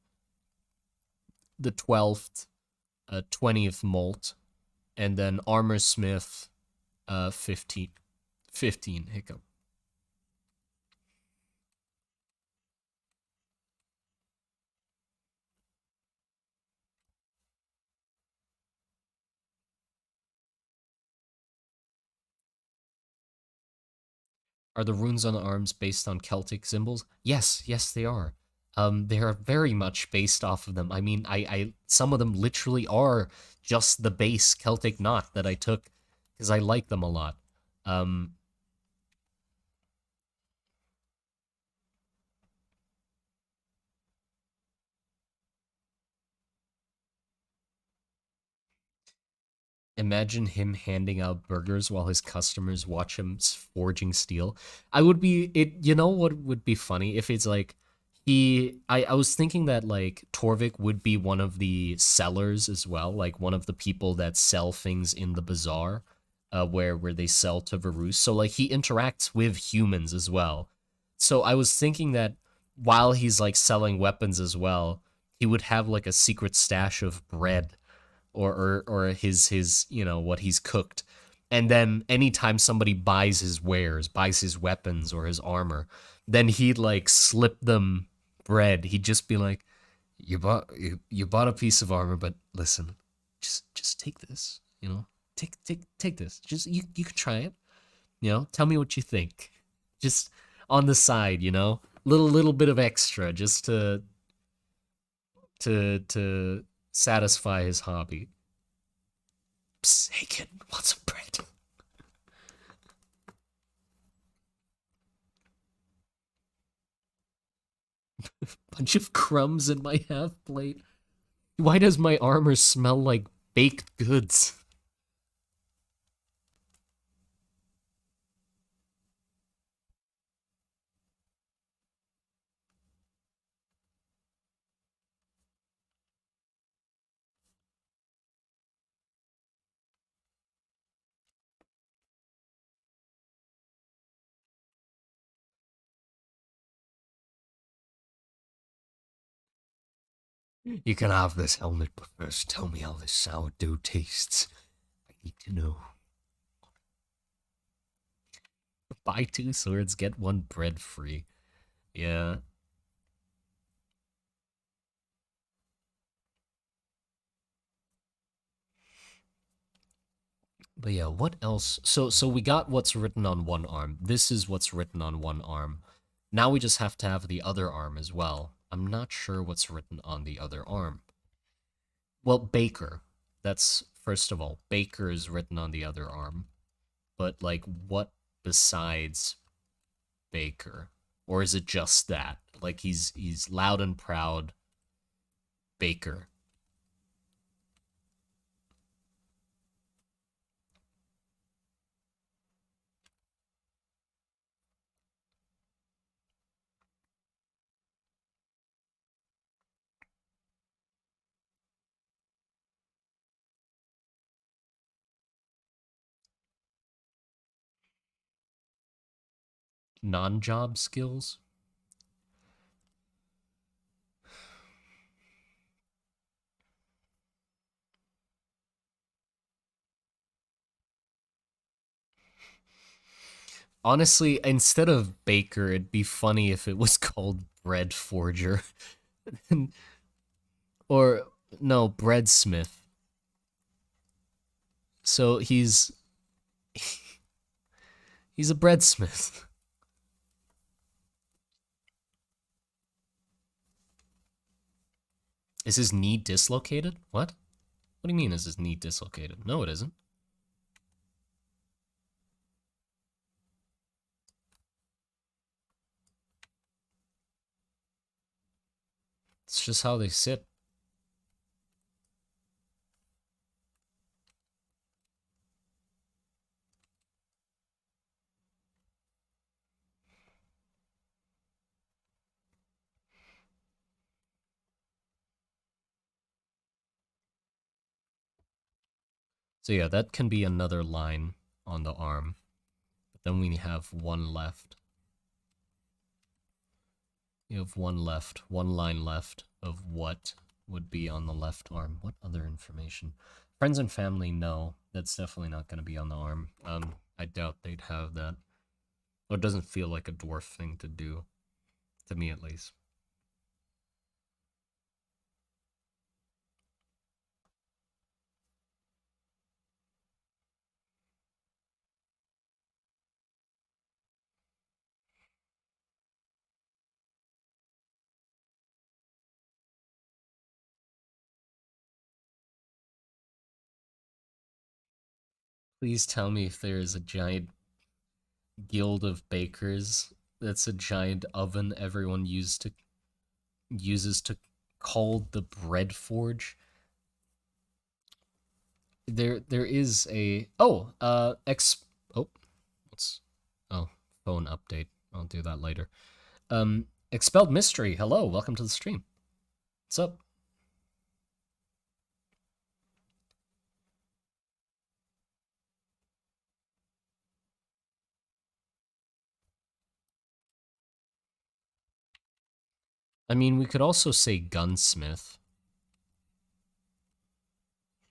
A: the 12th, 20th molt, and then Armor Smith, 15, 15 hiccup. Are the runes on the arms based on Celtic symbols? Yes, yes, they are. They are very much based off of them. I mean, I some of them literally are just the base Celtic knot that I took because I like them a lot. Um, Imagine him handing out burgers while his customers watch him forging steel. I would be it. You know what would be funny if it's like I was thinking that like Torvik would be one of the sellers as well, like one of the people that sell things in the bazaar, where they sell to Varus. So like he interacts with humans as well. So I was thinking that while he's like selling weapons as well, he would have like a secret stash of bread or his what he's cooked, and then anytime somebody buys his wares, buys his weapons or his armor, then he'd like slip them bread. He'd just be like, you bought a piece of armor, but listen, just take this, take this, just you can try it, tell me what you think, just on the side, little bit of extra just to satisfy his hobby. Psst, hey kid, want some bread? Bunch of crumbs in my half plate. Why does my armor smell like baked goods? You can have this helmet, but first tell me how this sourdough tastes. I need to know. Buy two swords, get one bread free. Yeah. But yeah, what else? So we got what's written on one arm. This is what's written on one arm. Now we just have to have the other arm as well. I'm not sure what's written on the other arm. Well, Baker. That's first of all, Baker is written on the other arm. But like what besides Baker? Or is it just that? Like he's loud and proud Baker. Non-job skills? Honestly, instead of Baker, it'd be funny if it was called Bread Forger. Or no, Breadsmith. So he's a breadsmith. Is his knee dislocated? What? What do you mean is his knee dislocated? No, it isn't. It's just how they sit. So yeah, that can be another line on the arm. But then we have one left. You have one line left of what would be on the left arm. What other information? Friends and family, no. That's definitely not going to be on the arm. I doubt they'd have that. Or it doesn't feel like a dwarf thing to do. To me, at least. Please tell me if there is a giant guild of bakers that's a giant oven everyone uses to call the bread forge. There is a oh oh what's oh phone update. I'll do that later. Expelled Mystery. Hello, welcome to the stream. What's up? I mean, we could also say gunsmith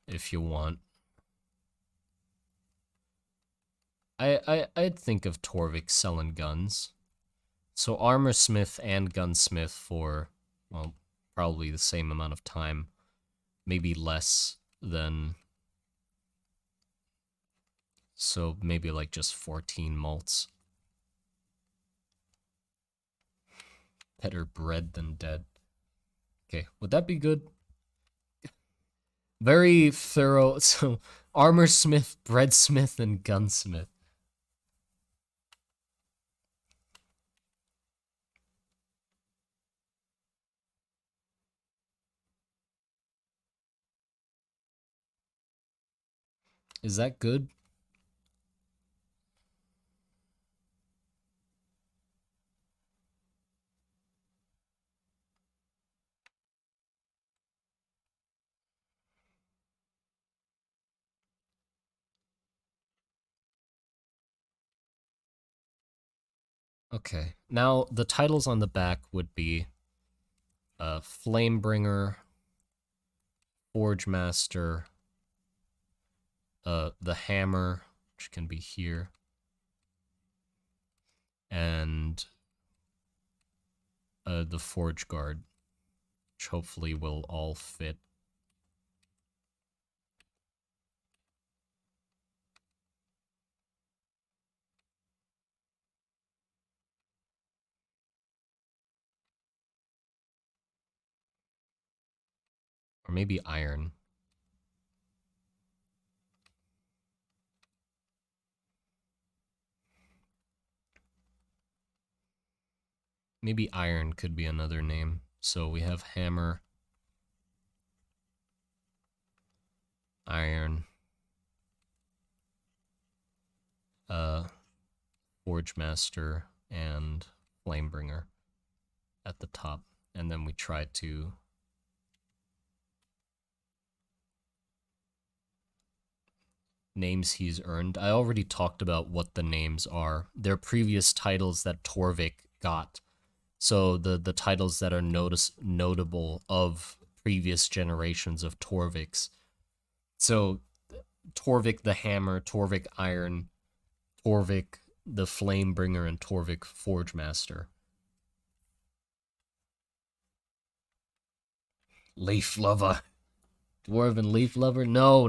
A: if you want. I'd think of Torvic selling guns. So armor smith and gunsmith for, well, probably the same amount of time. Maybe less than... So maybe like just 14 malts. Better bread than dead. Okay, would that be good? Very thorough. So armor smith, breadsmith, and gunsmith. Is that good? Okay, now the titles on the back would be Flamebringer, Forge Master, the Hammer, which can be here, and the Forge Guard, which hopefully will all fit. Or maybe Iron. Maybe Iron could be another name. So we have Hammer, Iron, Forge Master, and Flamebringer at the top. And then we try to names he's earned. I already talked about what the names are. They're previous titles that Torvic got. So the titles that are notable of previous generations of Torvics. So Torvic the Hammer, Torvic Iron, Torvic the Flamebringer, and Torvic Forge Master. Leaf Lover. Dwarven Leaf Lover? No.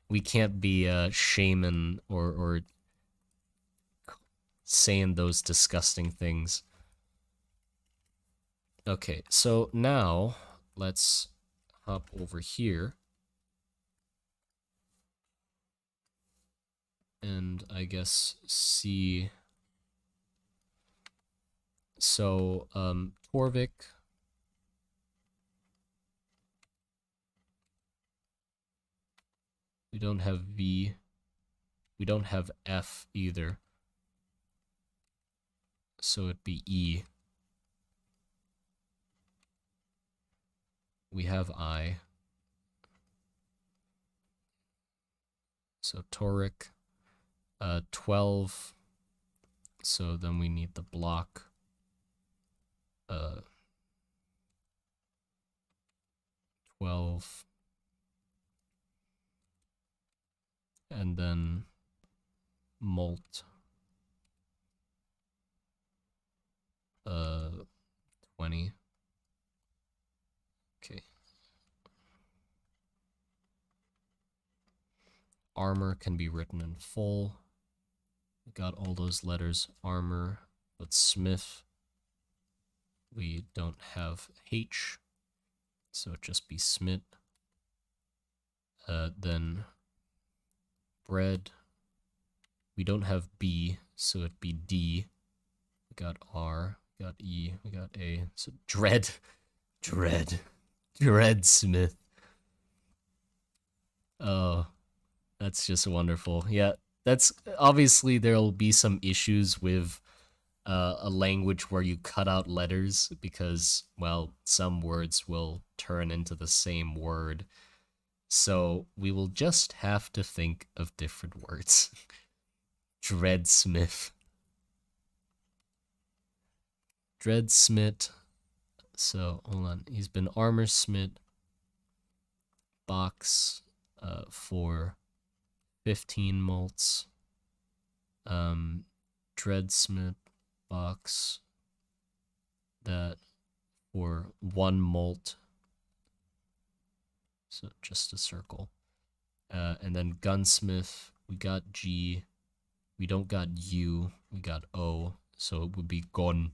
A: We can't be a shaman or saying those disgusting things. Okay, so now let's hop over here. And I guess see. So, Torvic. We don't have V. We don't have F either. So it'd be E. We have I. So toric, 12. So then we need the block, 12. And then molt, 20. Okay. Armor can be written in full. We got all those letters, armor, but smith, we don't have H, so it just be smith. Then bread, we don't have B, so it'd be D. We got R, we got E, we got A, so dread, Dreadsmith. Oh, that's just wonderful. Yeah, that's obviously there'll be some issues with a language where you cut out letters because, well, some words will turn into the same word. So we will just have to think of different words. Dreadsmith. Dreadsmith. So, hold on. He's been armorsmith. Box for 15 molts. Dreadsmith box that for 1 molt. So just a circle. And then gunsmith, we got G. We don't got U, we got O. So it would be gon.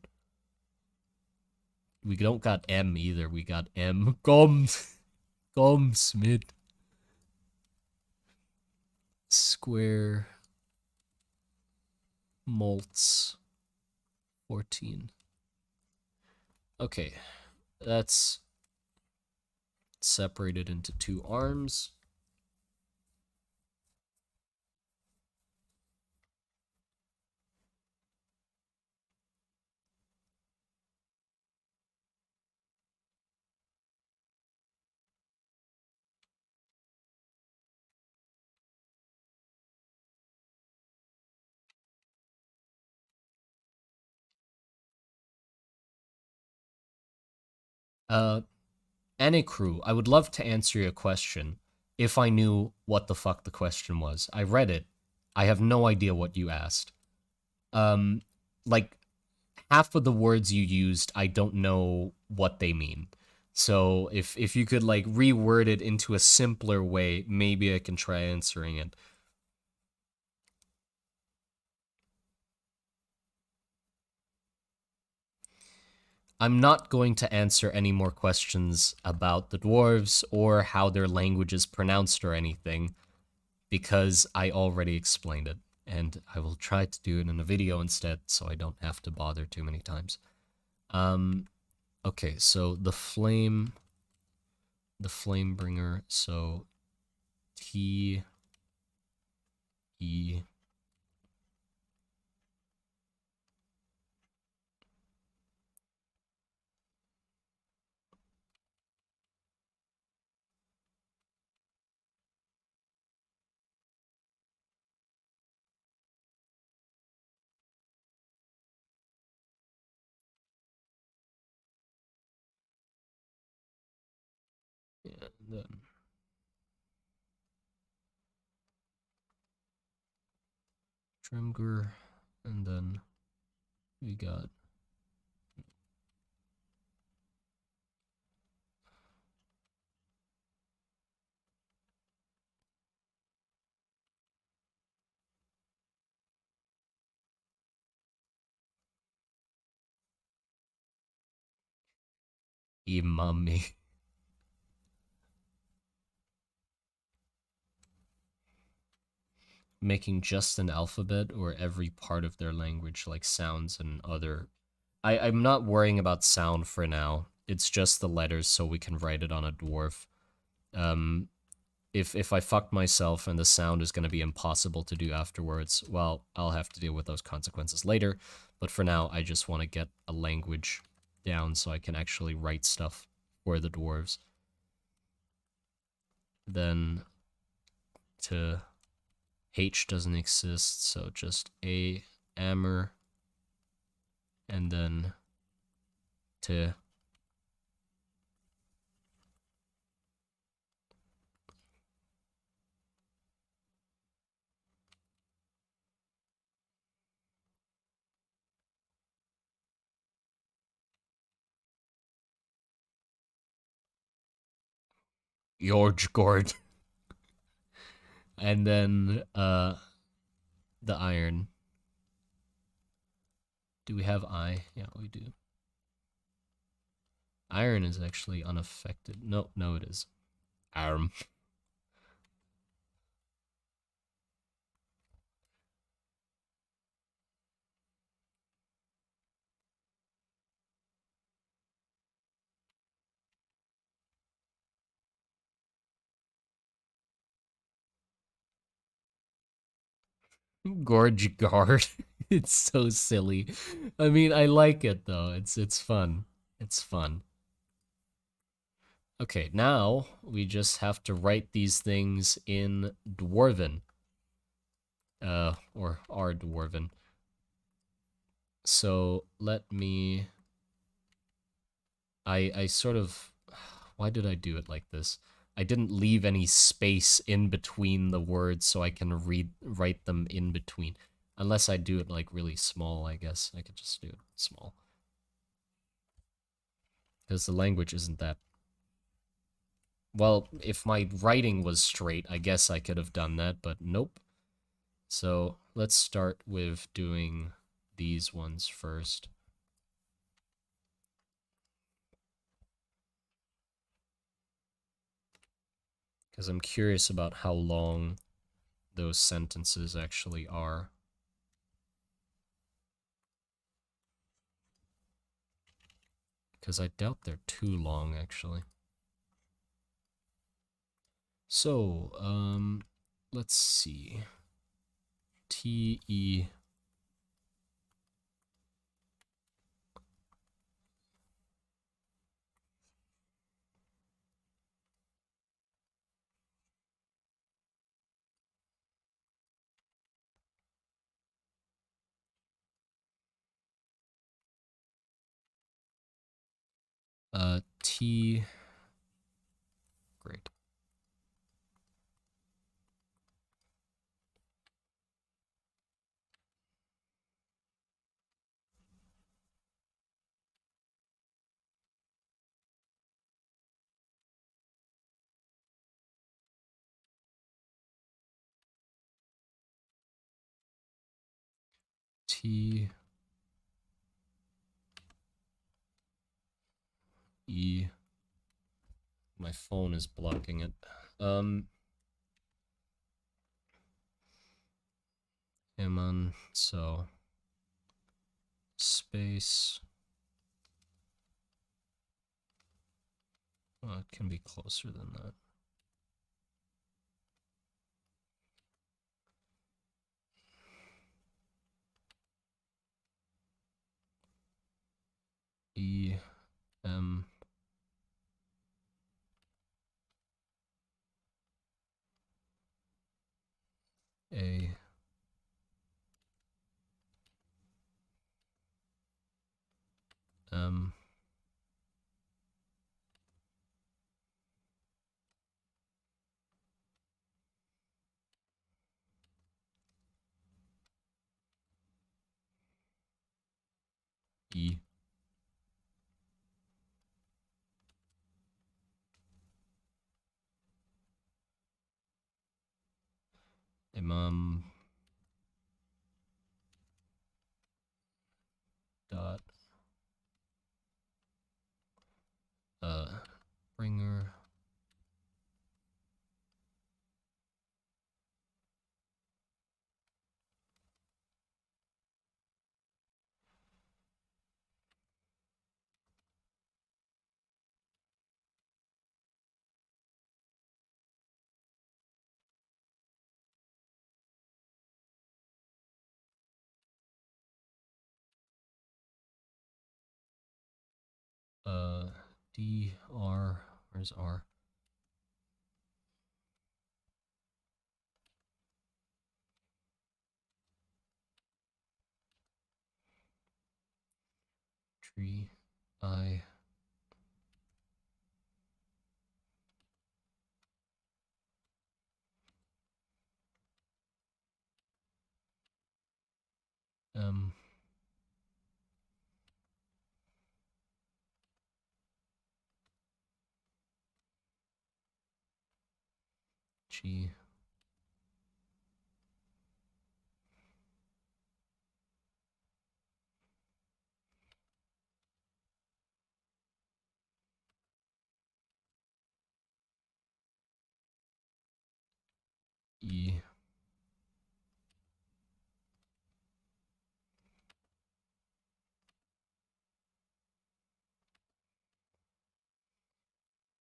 A: We don't got M either, we got M. Gomsmith. Square molts 14. Okay, that's separated into 2 arms. Any crew, I would love to answer your question if I knew what the fuck the question was. I read it. I have no idea what you asked. Like, half of the words you used, I don't know what they mean. So if you could, like, reword it into a simpler way, maybe I can try answering it. I'm not going to answer any more questions about the dwarves or how their language is pronounced or anything, because I already explained it, and I will try to do it in a video instead so I don't have to bother too many times. Okay, so the flame bringer, so T E and then Trimgur, and then we got Imami. Making just an alphabet or every part of their language, like sounds and other. I'm not worrying about sound for now. It's just the letters so we can write it on a dwarf. If I fuck myself and the sound is going to be impossible to do afterwards, well, I'll have to deal with those consequences later. But for now, I just want to get a language down so I can actually write stuff for the dwarves. Then to H doesn't exist, so just a hammer and then to George Gord. And then the iron. Do we have I? Yeah, we do. Iron is actually unaffected. No, it is. Arm. Gorge guard. It's so silly. I mean, I like it though. It's fun. It's fun. Okay, now we just have to write these things in Dwarven. Or R Dwarven. So let me I sort of why did I do it like this? I didn't leave any space in between the words so I can write them in between. Unless I do it like really small, I guess. I could just do it small. Because the language isn't that. Well, if my writing was straight, I guess I could have done that, but nope. So let's start with doing these ones first. Because I'm curious about how long those sentences actually are. Because I doubt they're too long, actually. So, let's see. T-E... T... Great. T... E... My phone is blocking it. Come on, so... Space... Well, it can be closer than that. E... M... A... M... E... Imam... Dot... Bringer... D... R... Where's R? Tree I M G E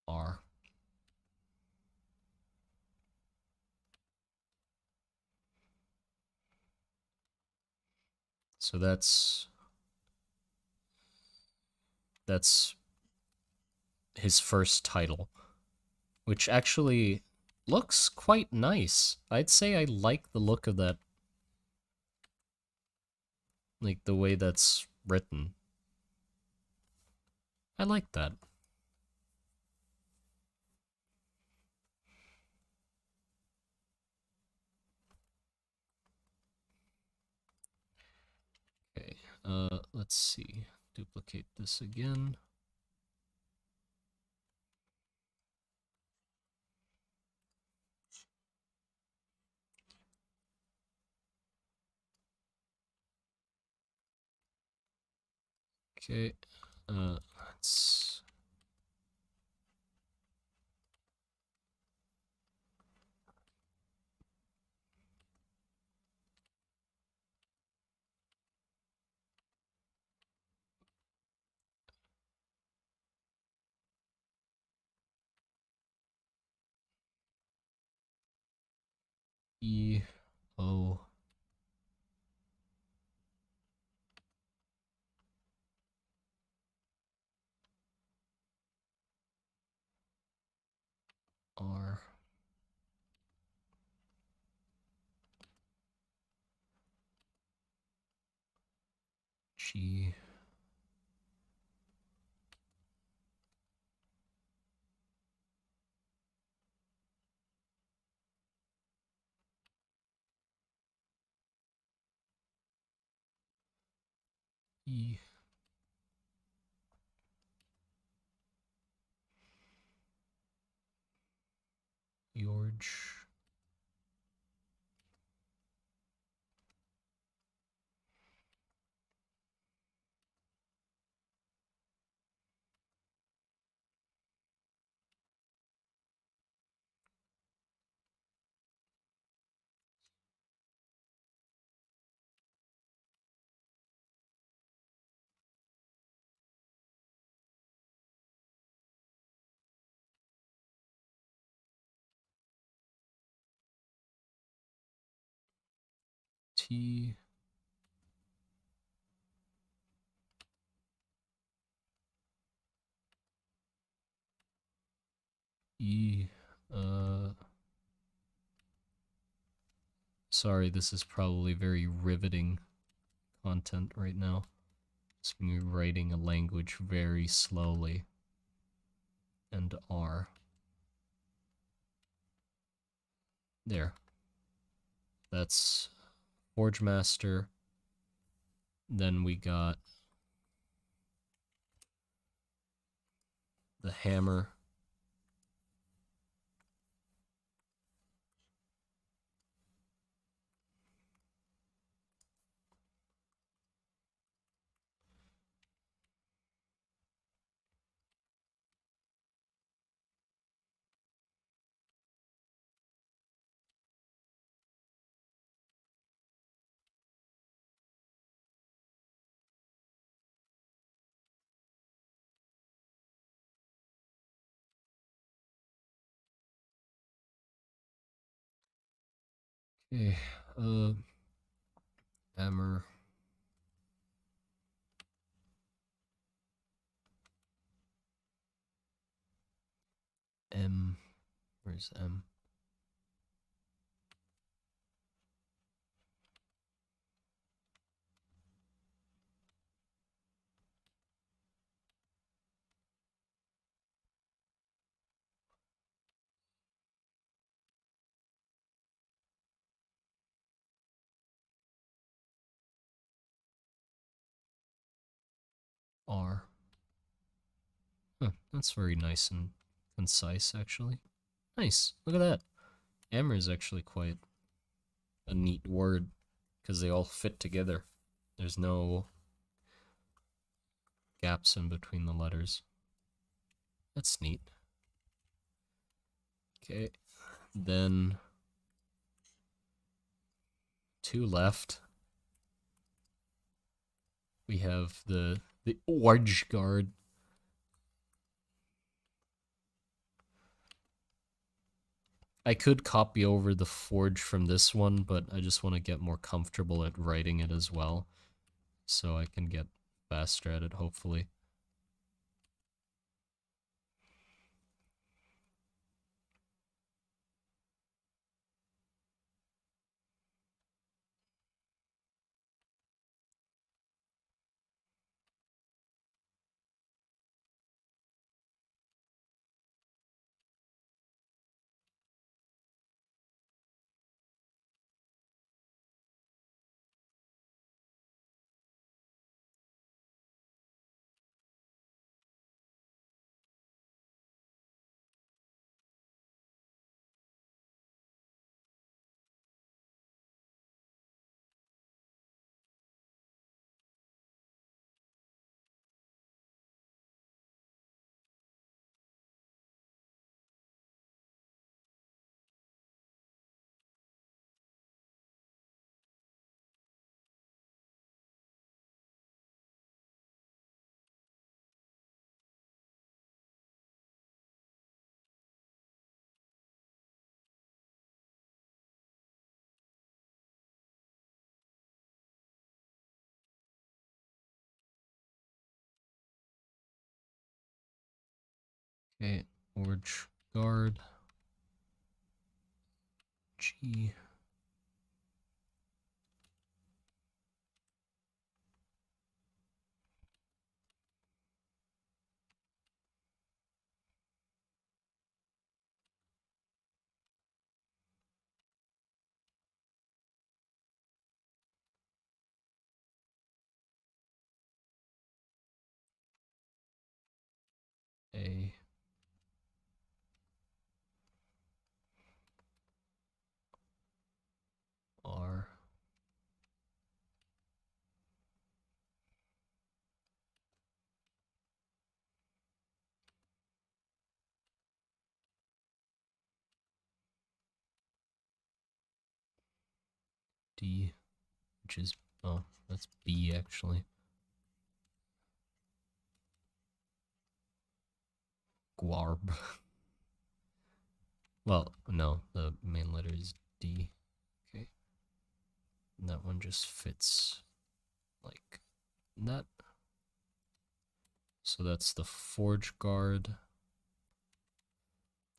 A: R. So that's his first title, which actually looks quite nice. I'd say I like the look of that, like the way that's written. I like that. Okay, let's see. Duplicate this again. Okay, let's E O R G E George T E sorry, this is probably very riveting content right now. It's me writing a language very slowly. And R. There. That's Forge Master. Then we got the hammer. Okay, hammer. M. Where's M? R. Huh, that's very nice and concise, actually. Nice. Look at that. Hammer is actually quite a neat word because they all fit together. There's no gaps in between the letters. That's neat. Okay, then 2 left. We have the Orge guard. I could copy over the forge from this one, but I just want to get more comfortable at writing it as well, so I can get faster at it, hopefully. Okay, Orge guard. G. A. R. D, which is, oh, that's B actually. Gwarb. Well, no, the main letter is D. Okay. And that one just fits like that. So that's the forge guard.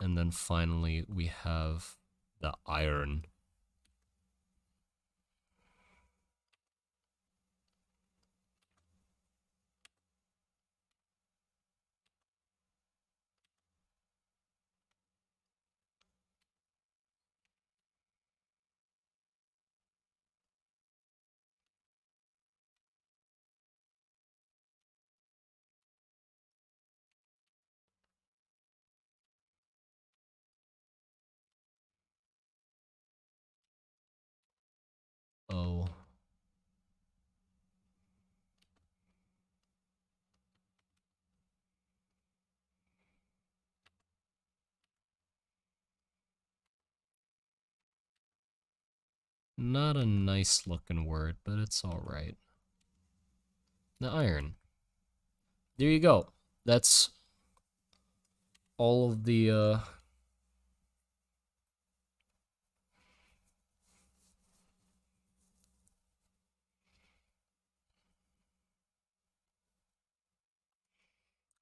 A: And then finally we have the iron. O. Not a nice looking word, but it's alright. The iron. There you go. That's all of the,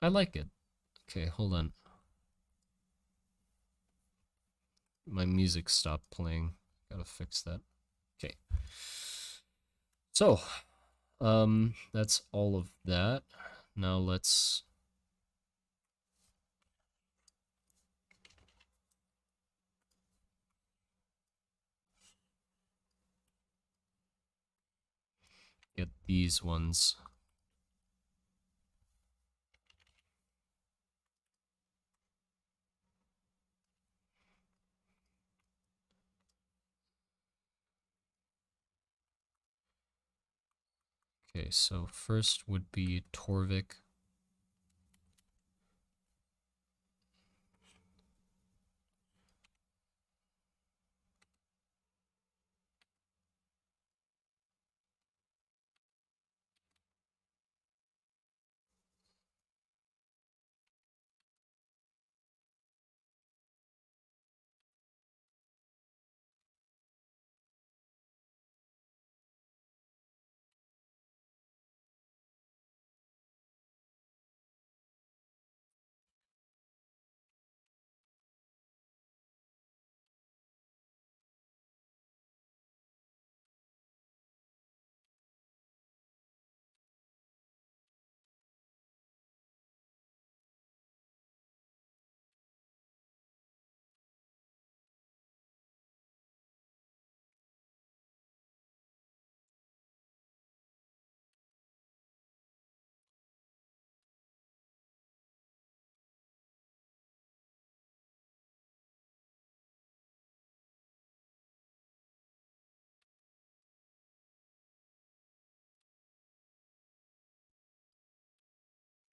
A: I like it. Okay, hold on. My music stopped playing. Gotta fix that. Okay. So, that's all of that. Now let's get these ones. Okay, so first would be Torvic.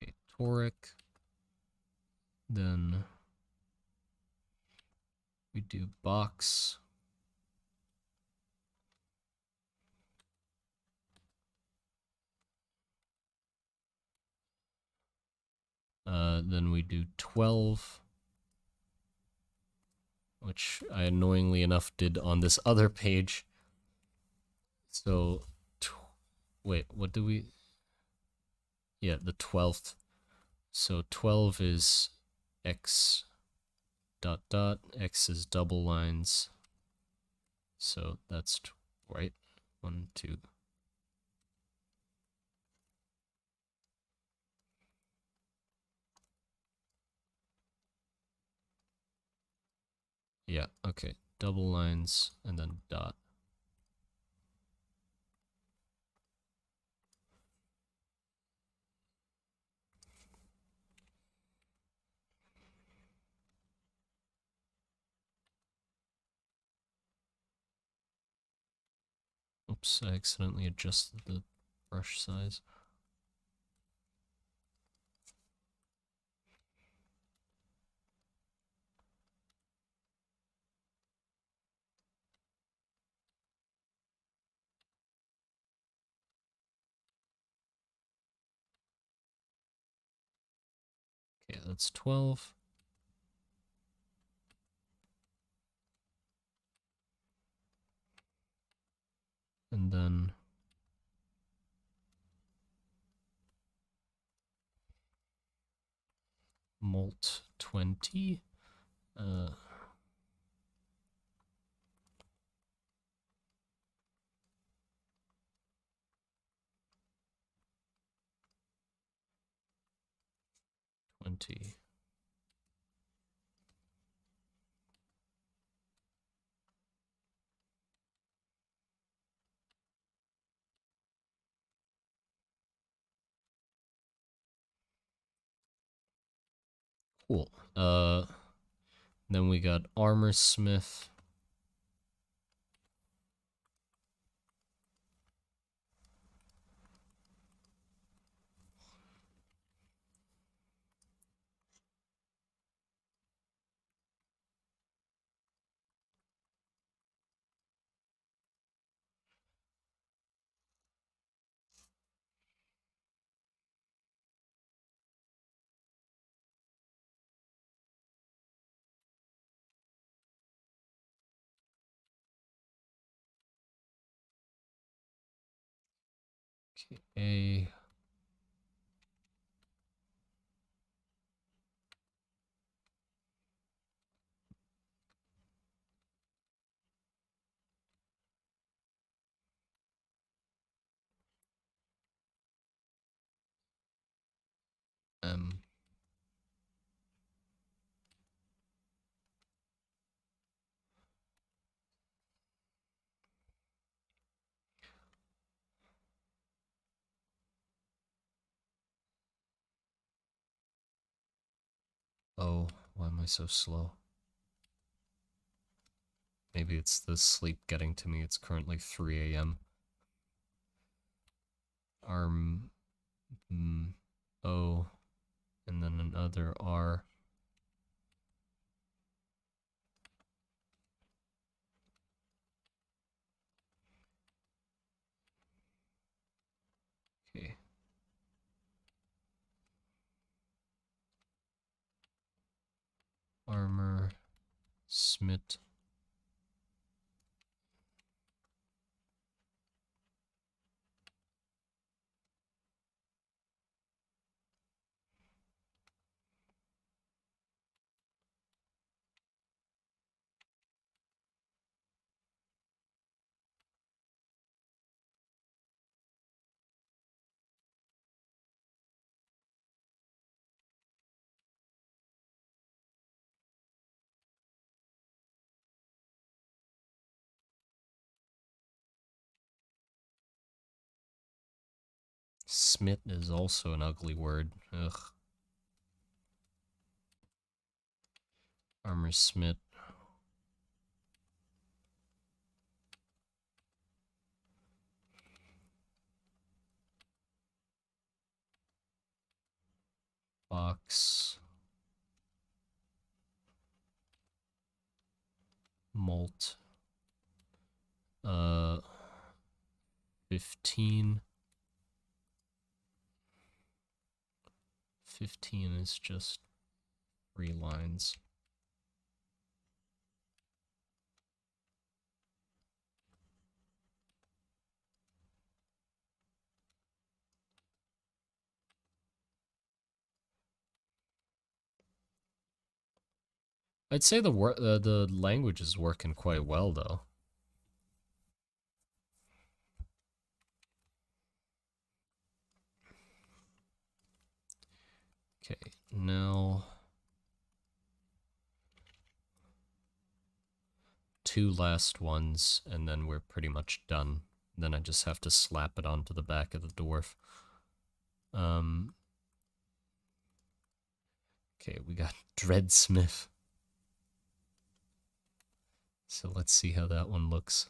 A: Okay, toric. Then we do box. Then we do 12, which I annoyingly enough did on this other page. So, wait, what do we... Yeah, the 12th. So 12 is x dot dot, x is double lines. So that's right. 1, 2. Yeah, okay. Double lines and then dot. Oops, I accidentally adjusted the brush size. Okay, that's 12. And then molt 20. 20. Cool. Then we got armor smith. Okay. Oh, why am I so slow? Maybe it's the sleep getting to me. It's currently 3 a.m. All arm O, and then another R. Okay. Armor, Smith. Smith is also an ugly word. Ugh. Armor Smith. Box. Malt. 15. 15 is just 3 lines. I'd say the language is working quite well, though. Okay, now 2 last ones, and then we're pretty much done. Then I just have to slap it onto the back of the dwarf. Okay, we got Dreadsmith. So let's see how that one looks.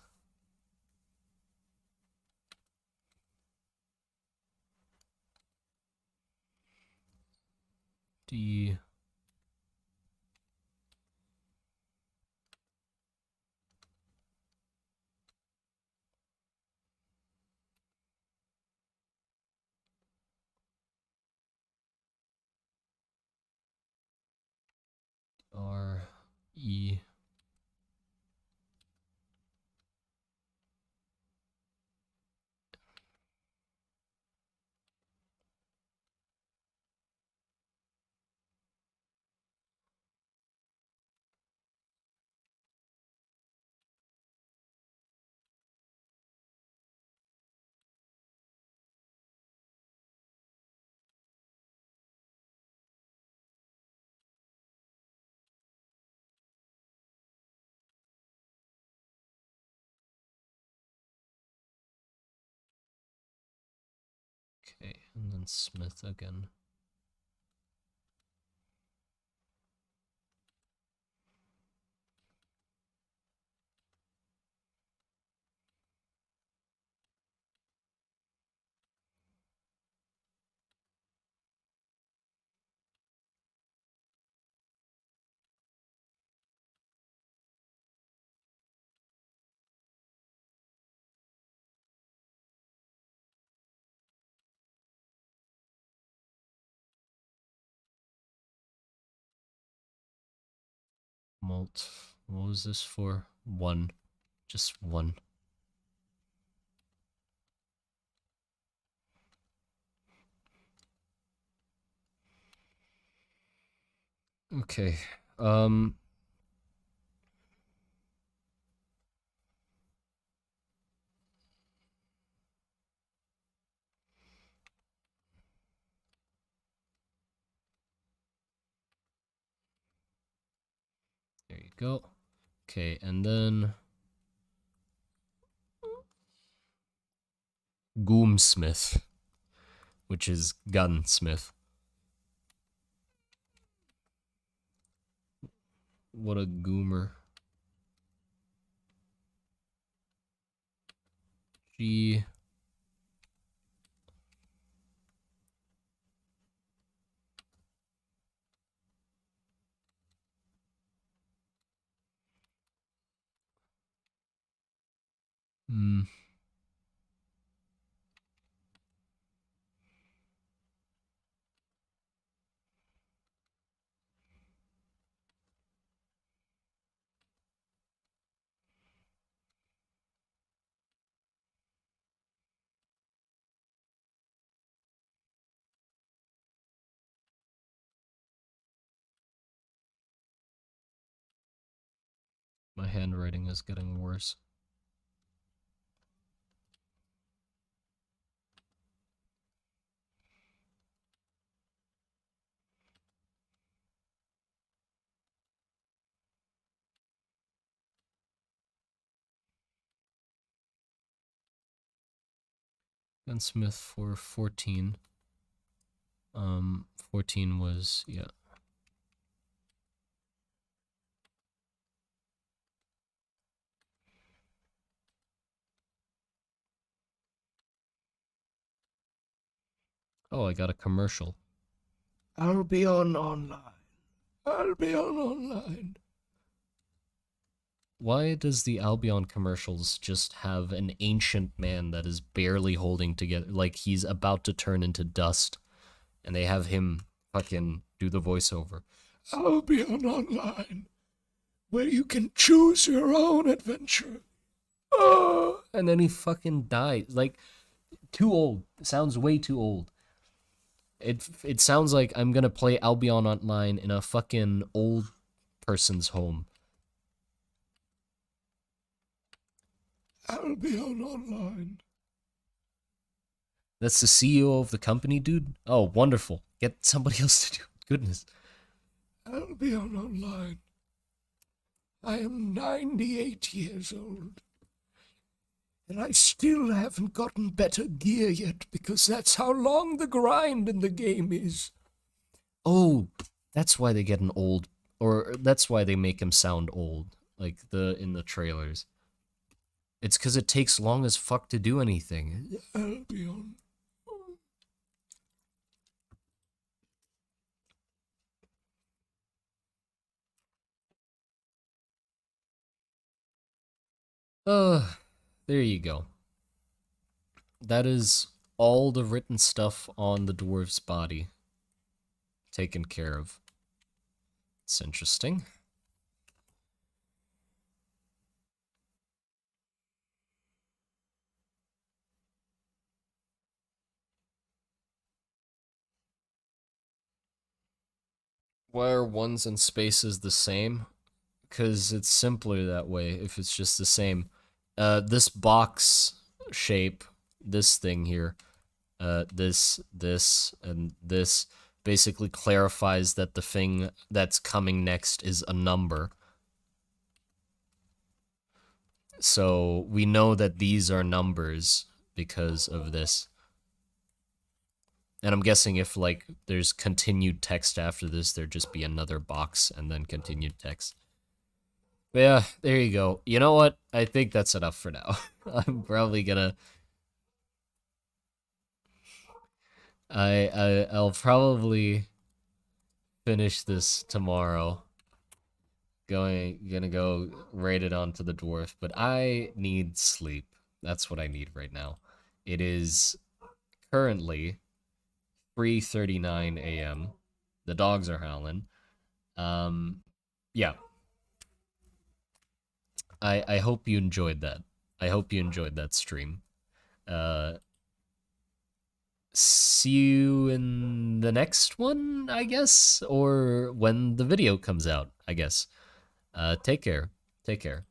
A: D. R. E. Okay, and then Smith again. Malt. What was this for? 1. Just 1. Okay. There you go. Okay, and then Goomsmith, which is gunsmith. What a goomer. G. Hmm. My handwriting is getting worse. And Smith for 14. 14 was, yeah. Oh, I got a commercial. I'll be on online. I'll be on online. Why does the Albion commercials just have an ancient man that is barely holding together, like he's about to turn into dust, and they have him fucking do the voiceover? Albion Online, where you can choose your own adventure. Oh, and then he fucking dies. Like, too old. Sounds way too old. It sounds like I'm gonna play Albion Online in a fucking old person's home. Albion Online. That's the CEO of the company, dude? Oh, wonderful. Get somebody else to do it. Goodness. Albion Online. I am 98 years old. And I still haven't gotten better gear yet because that's how long the grind in the game is. Oh, that's why they get an old, or that's why they make him sound old, like in the trailers. It's because it takes long as fuck to do anything. Albion. There you go. That is all the written stuff on the dwarf's body taken care of. It's interesting. Why are ones and spaces the same? Because it's simpler that way if it's just the same. This box shape, this thing here, this, and this basically clarifies that the thing that's coming next is a number. So we know that these are numbers because of this. And I'm guessing if, like, there's continued text after this, there'd just be another box and then continued text. But yeah, there you go. You know what? I think that's enough for now. I'm probably gonna... I'll probably finish this tomorrow. Gonna go raid it onto the dwarf, but I need sleep. That's what I need right now. It is currently 3:39 a.m. The dogs are howling. Yeah. I hope you enjoyed that. I hope you enjoyed that stream. Uh, see you in the next one, I guess, or when the video comes out, I guess. Take care. Take care.